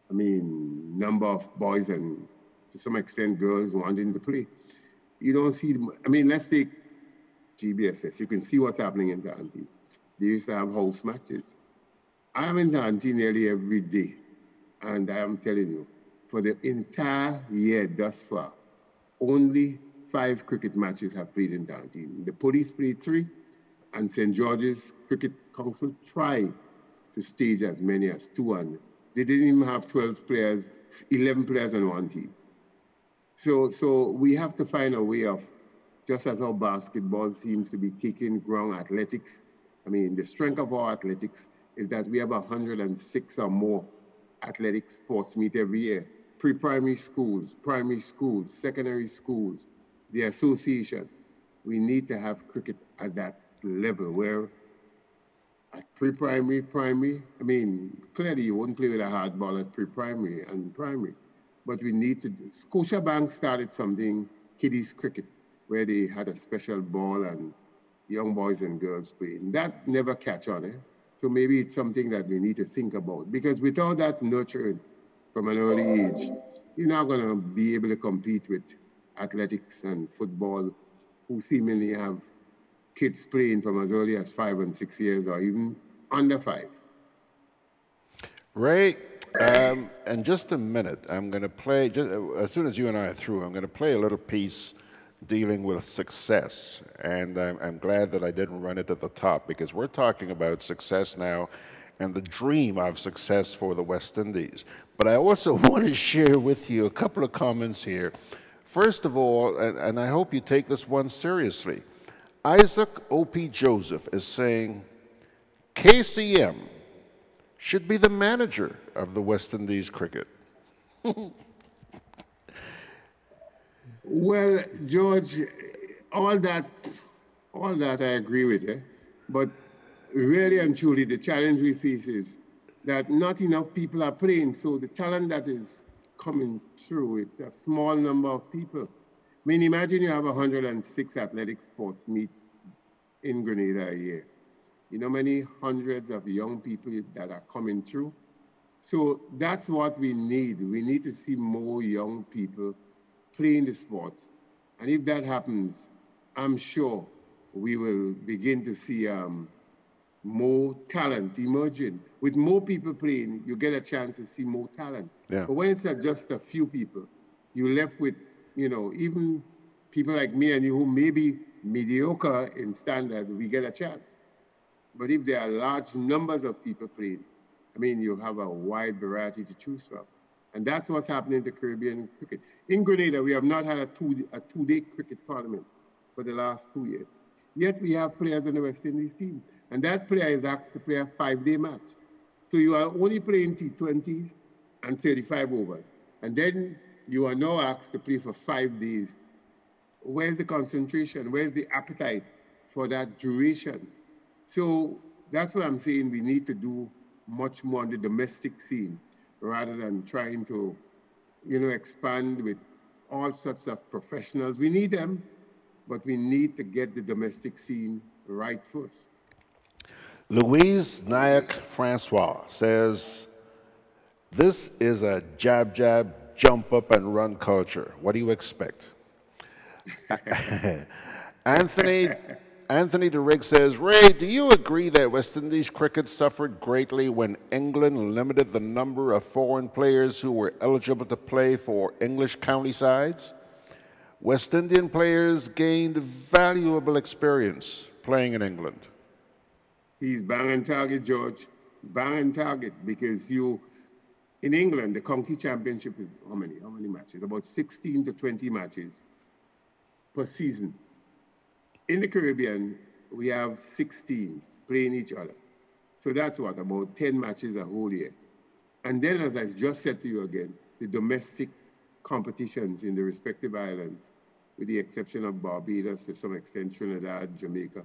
number of boys and to some extent girls wanting to play. You don't see, let's take GBSS. You can see what's happening in Tahiti. They used to have house matches. I am in Tahiti nearly every day. And I am telling you, for the entire year thus far, only 5 cricket matches have played in Tahiti. The police played 3, and St. George's Cricket Council tried to stage as many as 2, and they didn't even have 12 players, 11 players on one team. So we have to find a way of, just as how basketball seems to be taking ground athletics, the strength of our athletics is that we have 106 or more athletic sports meet every year. Pre-primary schools, primary schools, secondary schools, the association. We need to have cricket at that level where at pre-primary, primary, clearly you wouldn't play with a hard ball at pre-primary and primary, but we need to, Scotiabank started something, kiddies cricket, where they had a special ball and young boys and girls playing. That never catch on, So maybe it's something that we need to think about, because without that nurturing from an early age, you're not going to be able to compete with athletics and football, who seemingly have kids playing from as early as 5 and 6 years or even under 5. Ray, in just a minute, I'm going to play, as soon as you and I are through, I'm going to play a little piece dealing with success. And I'm glad that I didn't run it at the top, because we're talking about success now and the dream of success for the West Indies. But I also want to share with you a couple of comments here. First of all, and I hope you take this one seriously, Isaac O.P. Joseph is saying KCM should be the manager of the West Indies cricket. Well, George, all that I agree with, but really and truly the challenge we face is that not enough people are playing, so the talent that is coming through, it's a small number of people. I mean, imagine you have 106 athletic sports meet in Grenada a year. You know, many hundreds of young people that are coming through. So that's what we need. We need to see more young people playing the sports. And if that happens, I'm sure we will begin to see more talent emerging. With more people playing, you get a chance to see more talent. Yeah. But when it's just a few people, you're left with, you know, even people like me and you who may be mediocre in standard, we get a chance. But if there are large numbers of people playing, I mean, you have a wide variety to choose from. And that's what's happening to Caribbean cricket. In Grenada, we have not had a two-day cricket tournament for the last 2 years. Yet we have players on the West Indies team. And that player is asked to play a 5-day match. So you are only playing T20s and 35 overs. And then you are now asked to play for 5 days. Where's the concentration? Where's the appetite for that duration? So that's what I'm saying. We need to do much more on the domestic scene rather than trying to, you know, expand with all sorts of professionals. We need them, but we need to get the domestic scene right first. Louise Nayak Francois says, this is a jab, jump up and run culture. What do you expect? Anthony DeRigg says, Ray, do you agree that West Indies cricket suffered greatly when England limited the number of foreign players who were eligible to play for English county sides? West Indian players gained valuable experience playing in England. He's bang on target, George. Bang on target, because in England, the county championship is how many matches? About 16 to 20 matches per season. In the Caribbean, we have 6 teams playing each other. So that's what, about 10 matches a whole year. And then, as I just said to you again, the domestic competitions in the respective islands, with the exception of Barbados, to some extent Trinidad, Jamaica.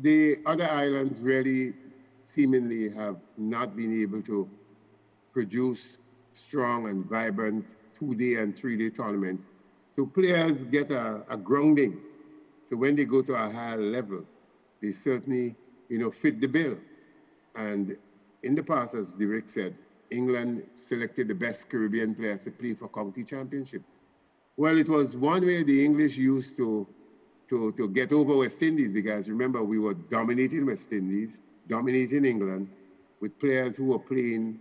The other islands really seemingly have not been able to produce strong and vibrant 2-day and 3-day tournaments. So players get a grounding. So when they go to a higher level, they certainly, you know, fit the bill. And in the past, as Derek said, England selected the best Caribbean players to play for county championship. Well, it was one way the English used to get over West Indies, because remember, we were dominating West Indies, dominating England, with players who were playing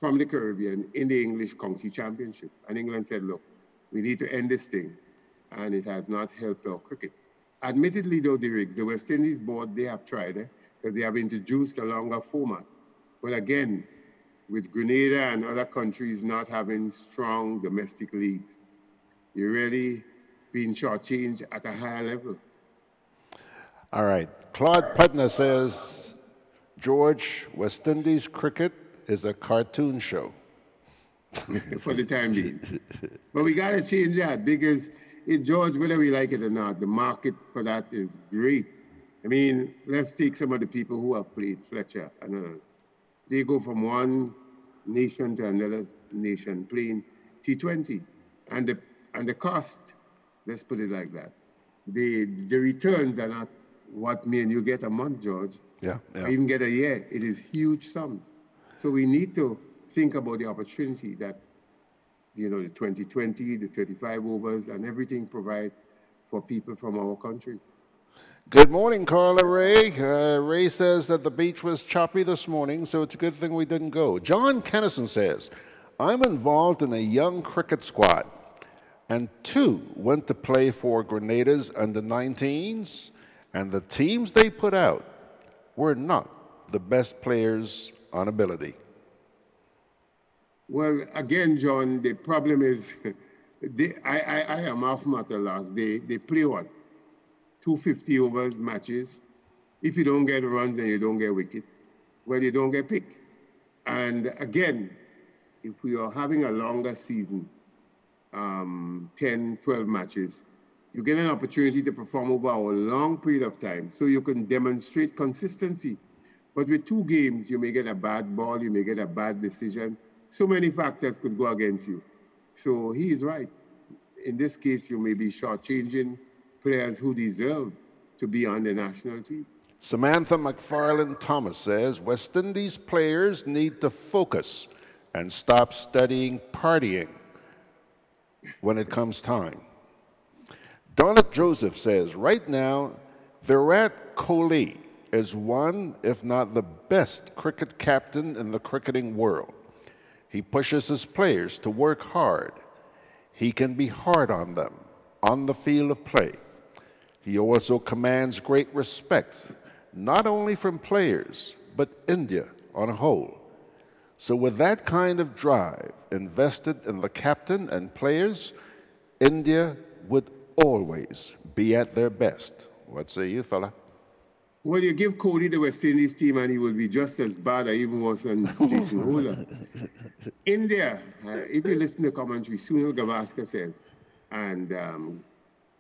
from the Caribbean in the English county championship. And England said, look, we need to end this thing. And it has not helped our cricket. Admittedly, though, the West Indies board, they have tried, because they have introduced a longer format. But again, with Grenada and other countries not having strong domestic leagues, you're really being shortchanged at a higher level. All right. Claude Putner says, George, West Indies cricket is a cartoon show. For the time being. But we got to change that, because, George, whether we like it or not, the market for that is great. I mean, let's take some of the people who have played Fletcher and others. They go from one nation to another nation playing T20. And the cost, let's put it like that, the returns are not what me and you get a month, George. Yeah. Or even get a year. It is huge sums. So we need to think about the opportunity that, you know, the 2020, the 35 overs, and everything provide for people from our country. Good morning, Carla Ray. Ray says that the beach was choppy this morning, so it's a good thing we didn't go. John Kennison says, I'm involved in a young cricket squad, and 2 went to play for Grenada's under-19s, and the teams they put out were not the best players on ability. Well, again, John, the problem is, I am off matter last. They play what? 250 overs matches. If you don't get runs and you don't get wicket, well, you don't get picked. And again, if we are having a longer season, 10, 12 matches, you get an opportunity to perform over a long period of time so you can demonstrate consistency. But with 2 games, you may get a bad ball, you may get a bad decision. So many factors could go against you. So he is right. In this case, you may be shortchanging players who deserve to be on the national team. Samantha McFarland Thomas says West Indies players need to focus and stop studying partying when it comes time. Donald Joseph says right now, Virat Kohli is one, if not the best cricket captain in the cricketing world. He pushes his players to work hard. He can be hard on them on the field of play. He also commands great respect, not only from players, but India on a whole. So with that kind of drive invested in the captain and players, India would always be at their best. What say you, fella? Well, you give Kohli the West Indies team and he will be just as bad or even worse than Jason Holder. India, if you listen to commentary, Sunil Gavaskar says, and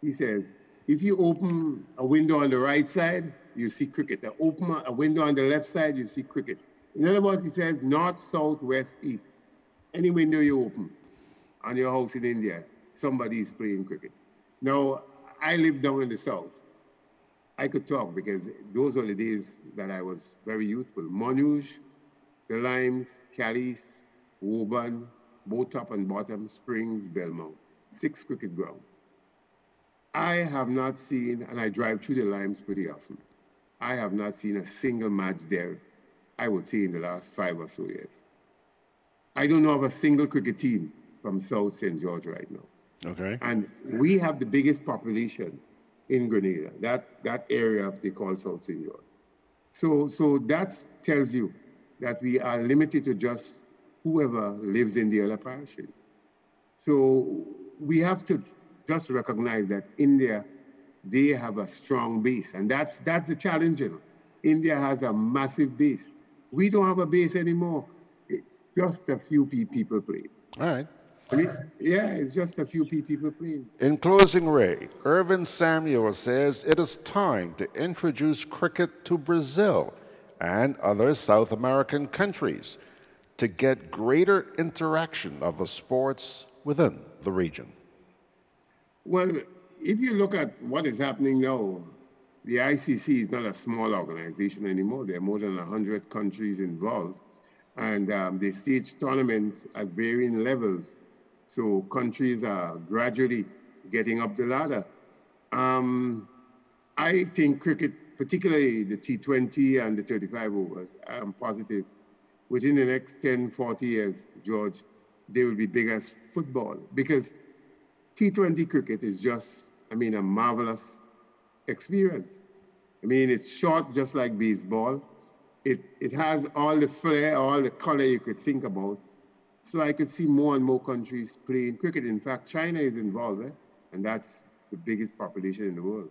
he says, if you open a window on the right side, you see cricket. Open a window on the left side, you see cricket. In other words, he says north, south, west, east. Any window you open on your house in India, somebody is playing cricket. Now, I live down in the south. I could talk because those were the days that I was very youthful. Monuj, the Limes, Callis, Woburn, both top and bottom, Springs, Belmont. 6 cricket grounds. I have not seen, and I drive through the Limes pretty often, I have not seen a single match there, I would say, in the last 5 or so years. I don't know of a single cricket team from South St. George right now. Okay. And we have the biggest population in Grenada, that area they call South St. George. So that tells you that we are limited to just whoever lives in the other parishes. So we have to just recognize that India, they have a strong base, and that's the challenge. India has a massive base. We don't have a base anymore. It's just a few people playing. All right. I mean, yeah, it's just a few people playing. In closing, Ray, Irvin Samuel says it is time to introduce cricket to Brazil and other South American countries to get greater interaction of the sports within the region. Well, if you look at what is happening now, the ICC is not a small organization anymore. There are more than 100 countries involved, and they stage tournaments at varying levels. So countries are gradually getting up the ladder. I think cricket, particularly the T20 and the 35 overs, I'm positive within the next 10, 40 years, George, they will be big as football, because T20 cricket is just, a marvelous experience. It's short just like baseball. It has all the flair, all the color you could think about. So I could see more and more countries playing cricket. In fact, China is involved, and that's the biggest population in the world.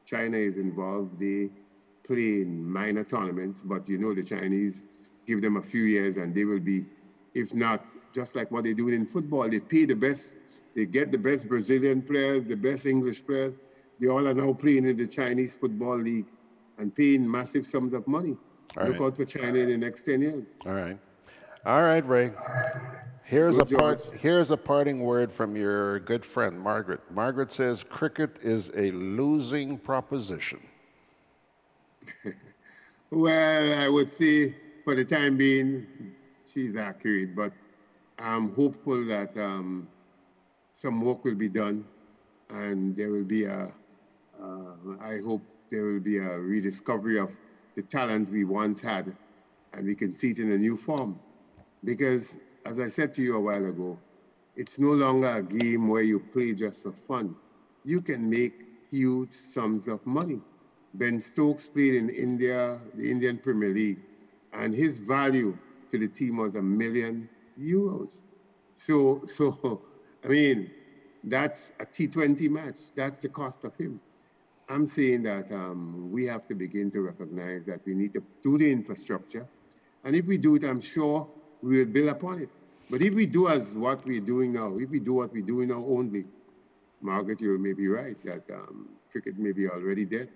China is involved. They play in minor tournaments, but the Chinese, give them a few years and they will be, if not, just like what they do in football. They pay the best, they get the best Brazilian players, the best English players. They all are now playing in the Chinese Football League and paying massive sums of money. Look out for China in the next 10 years. All right. All right, Ray. Here's a parting word from your good friend, Margaret. Margaret says cricket is a losing proposition. Well, I would say for the time being, she's accurate, but I'm hopeful that some work will be done and there will be I hope there will be a rediscovery of the talent we once had, and we can see it in a new form. Because, as I said to you a while ago, it's no longer a game where you play just for fun. You can make huge sums of money. Ben Stokes played in India, the Indian Premier League, and his value to the team was €1 million. So that's a T20 match. That's the cost of him. I'm saying that we have to begin to recognize that we need to do the infrastructure. And if we do it, I'm sure we will build upon it. But if we do as what we're doing now, if we do what we're doing now only, Margaret, you may be right that cricket may be already dead.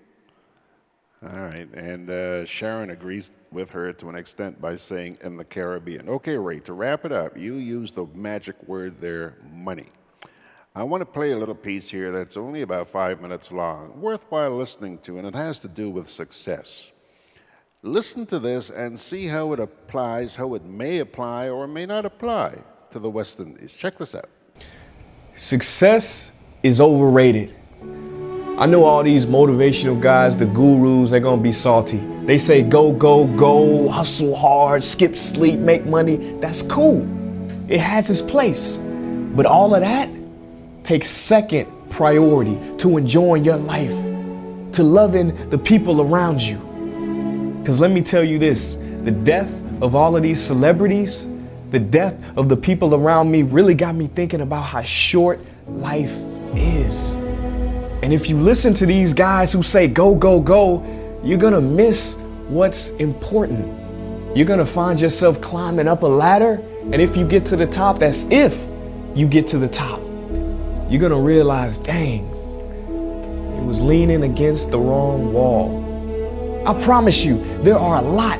All right, and Sharon agrees with her to an extent by saying in the Caribbean. Okay, Ray, to wrap it up, you used the magic word there, money. I want to play a little piece here that's only about 5 minutes long, worthwhile listening to, and it has to do with success. Listen to this and see how it applies, how it may apply or may not apply to the West Indies. Check this out. Success is overrated. I know all these motivational guys, the gurus, they're gonna be salty. They say go, go, go, hustle hard, skip sleep, make money. That's cool. It has its place. But all of that takes second priority to enjoying your life, to loving the people around you. Because let me tell you this, the death of all of these celebrities, the death of the people around me really got me thinking about how short life is. And if you listen to these guys who say go, go, go, you're gonna miss what's important. You're gonna find yourself climbing up a ladder, and if you get to the top, that's if you get to the top, you're gonna realize, dang, it was leaning against the wrong wall. I promise you, there are a lot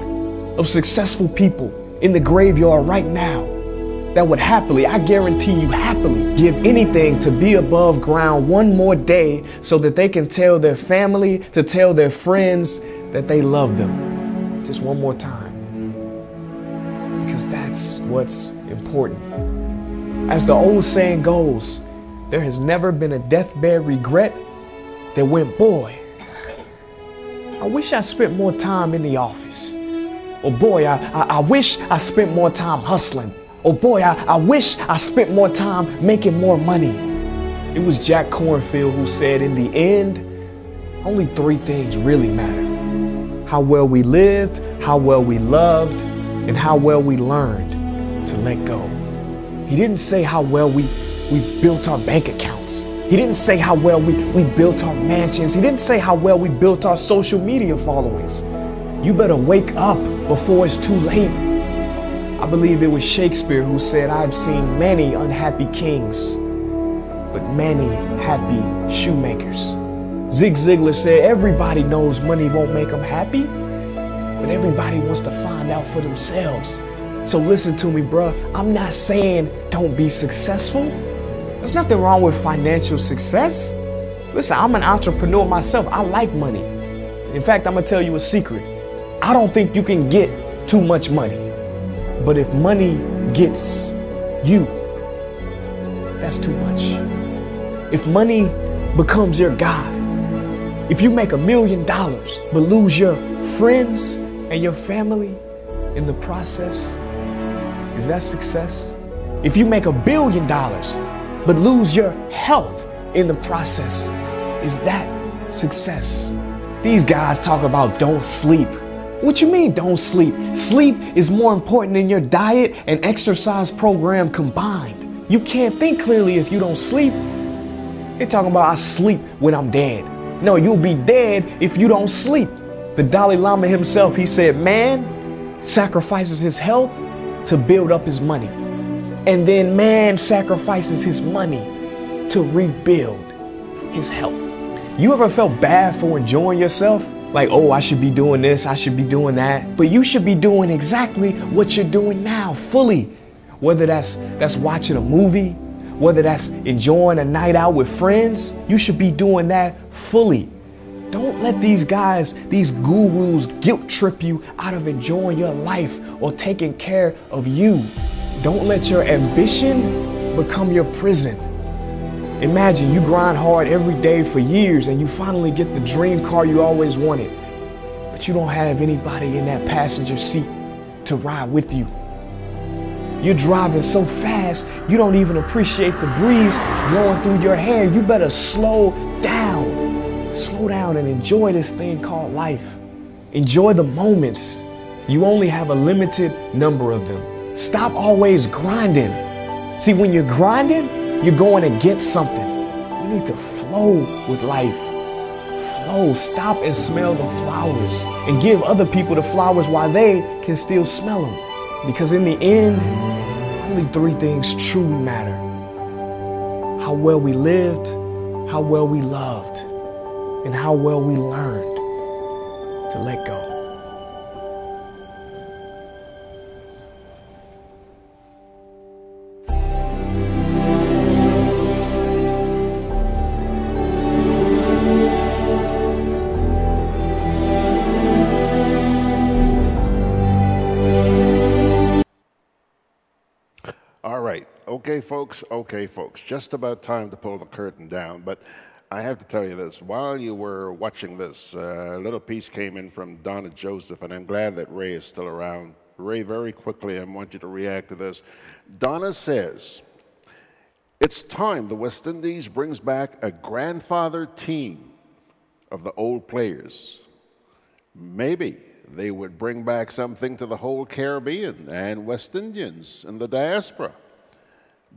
of successful people in the graveyard right now that would happily, I guarantee you happily, give anything to be above ground one more day so that they can tell their family, to tell their friends that they love them. Just one more time. Because that's what's important. As the old saying goes, there has never been a deathbed regret that went, boy, I wish I spent more time in the office. Or boy, I wish I spent more time hustling. Oh boy, I wish I spent more time making more money. It was Jack Cornfield who said, in the end, only three things really matter. How well we lived, how well we loved, and how well we learned to let go. He didn't say how well we built our bank accounts. He didn't say how well we built our mansions. He didn't say how well we built our social media followings. You better wake up before it's too late. I believe it was Shakespeare who said, I've seen many unhappy kings, but many happy shoemakers. Zig Ziglar said, everybody knows money won't make them happy, but everybody wants to find out for themselves. So listen to me, bruh. I'm not saying don't be successful. There's nothing wrong with financial success. Listen, I'm an entrepreneur myself. I like money. In fact, I'm gonna tell you a secret. I don't think you can get too much money. But if money gets you, that's too much. If money becomes your God, if you make $1 million but lose your friends and your family in the process, is that success? If you make $1 billion but lose your health in the process, is that success? These guys talk about don't sleep. What you mean don't sleep? Sleep is more important than your diet and exercise program combined. You can't think clearly if you don't sleep. They're talking about I sleep when I'm dead. No, you'll be dead if you don't sleep. The Dalai Lama himself, he said, man sacrifices his health to build up his money. And then man sacrifices his money to rebuild his health. You ever felt bad for enjoying yourself? Like, oh, I should be doing this, I should be doing that. But you should be doing exactly what you're doing now, fully. Whether that's watching a movie, whether that's enjoying a night out with friends, you should be doing that fully. Don't let these guys, these gurus, guilt trip you out of enjoying your life or taking care of you. Don't let your ambition become your prison. Imagine you grind hard every day for years and you finally get the dream car you always wanted, but you don't have anybody in that passenger seat to ride with you. You're driving so fast, you don't even appreciate the breeze blowing through your hair. You better slow down. Slow down and enjoy this thing called life. Enjoy the moments. You only have a limited number of them. Stop always grinding. See, when you're grinding, you're going against something. You need to flow with life. Flow. Stop and smell the flowers and give other people the flowers while they can still smell them. Because in the end, only three things truly matter: how well we lived, how well we loved, and how well we learned to let go. Okay, folks, just about time to pull the curtain down, but I have to tell you this. While you were watching this, a little piece came in from Donna Joseph, and I'm glad that Ray is still around. Ray, very quickly, I want you to react to this. Donna says, it's time the West Indies brings back a grandfather team of the old players. Maybe they would bring back something to the whole Caribbean and West Indians in the diaspora.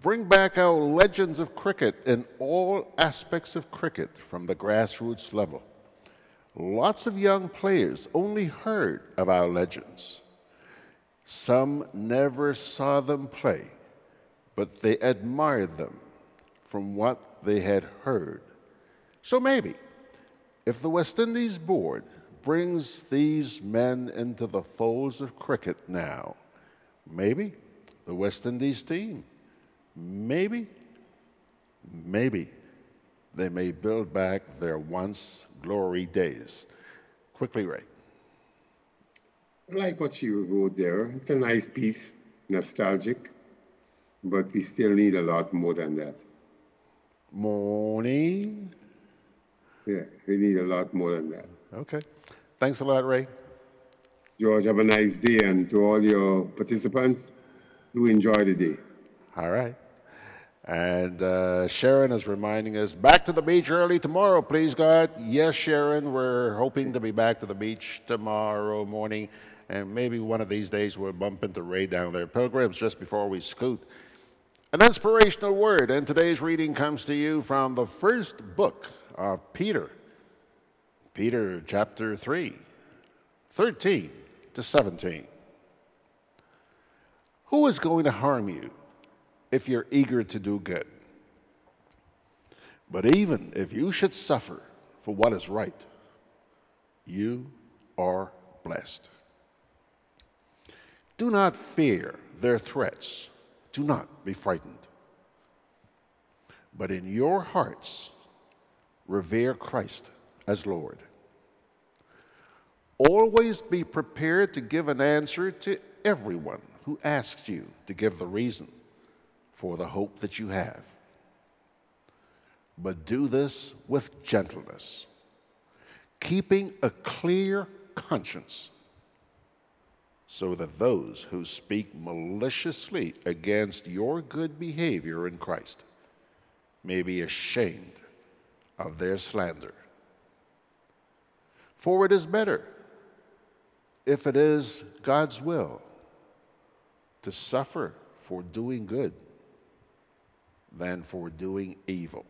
Bring back our legends of cricket in all aspects of cricket from the grassroots level. Lots of young players only heard of our legends. Some never saw them play, but they admired them from what they had heard. So maybe, if the West Indies board brings these men into the folds of cricket now, maybe the West Indies team, maybe they may build back their once glory days. Quickly, Ray. I like what you wrote there. It's a nice piece, nostalgic, but we still need a lot more than that. Morning. Yeah, we need a lot more than that. Okay. Thanks a lot, Ray. George, have a nice day, and to all your participants, do enjoy the day. All right. And Sharon is reminding us, back to the beach early tomorrow, please, God. Yes, Sharon, we're hoping to be back to the beach tomorrow morning, and maybe one of these days we'll bump into Ray down there. Pilgrims, just before we scoot. An inspirational word, and today's reading comes to you from the first book of Peter. Peter chapter 3, 13 to 17. Who is going to harm you if you're eager to do good? But even if you should suffer for what is right, you are blessed. Do not fear their threats. Do not be frightened. But in your hearts, revere Christ as Lord. Always be prepared to give an answer to everyone who asks you to give the reason for the hope that you have. But do this with gentleness, keeping a clear conscience, so that those who speak maliciously against your good behavior in Christ may be ashamed of their slander. For it is better, if it is God's will, to suffer for doing good than for doing evil.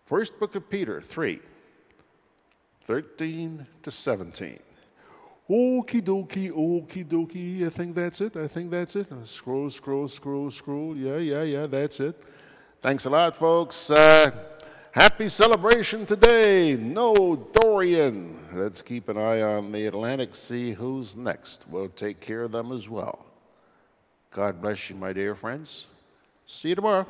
First book of Peter 3, 13 to 17. Okie dokie. I think that's it. Scroll. Yeah, that's it. Thanks a lot, folks. Happy celebration today. No Dorian. Let's keep an eye on the Atlantic, see who's next. We'll take care of them as well. God bless you, my dear friends. See you tomorrow.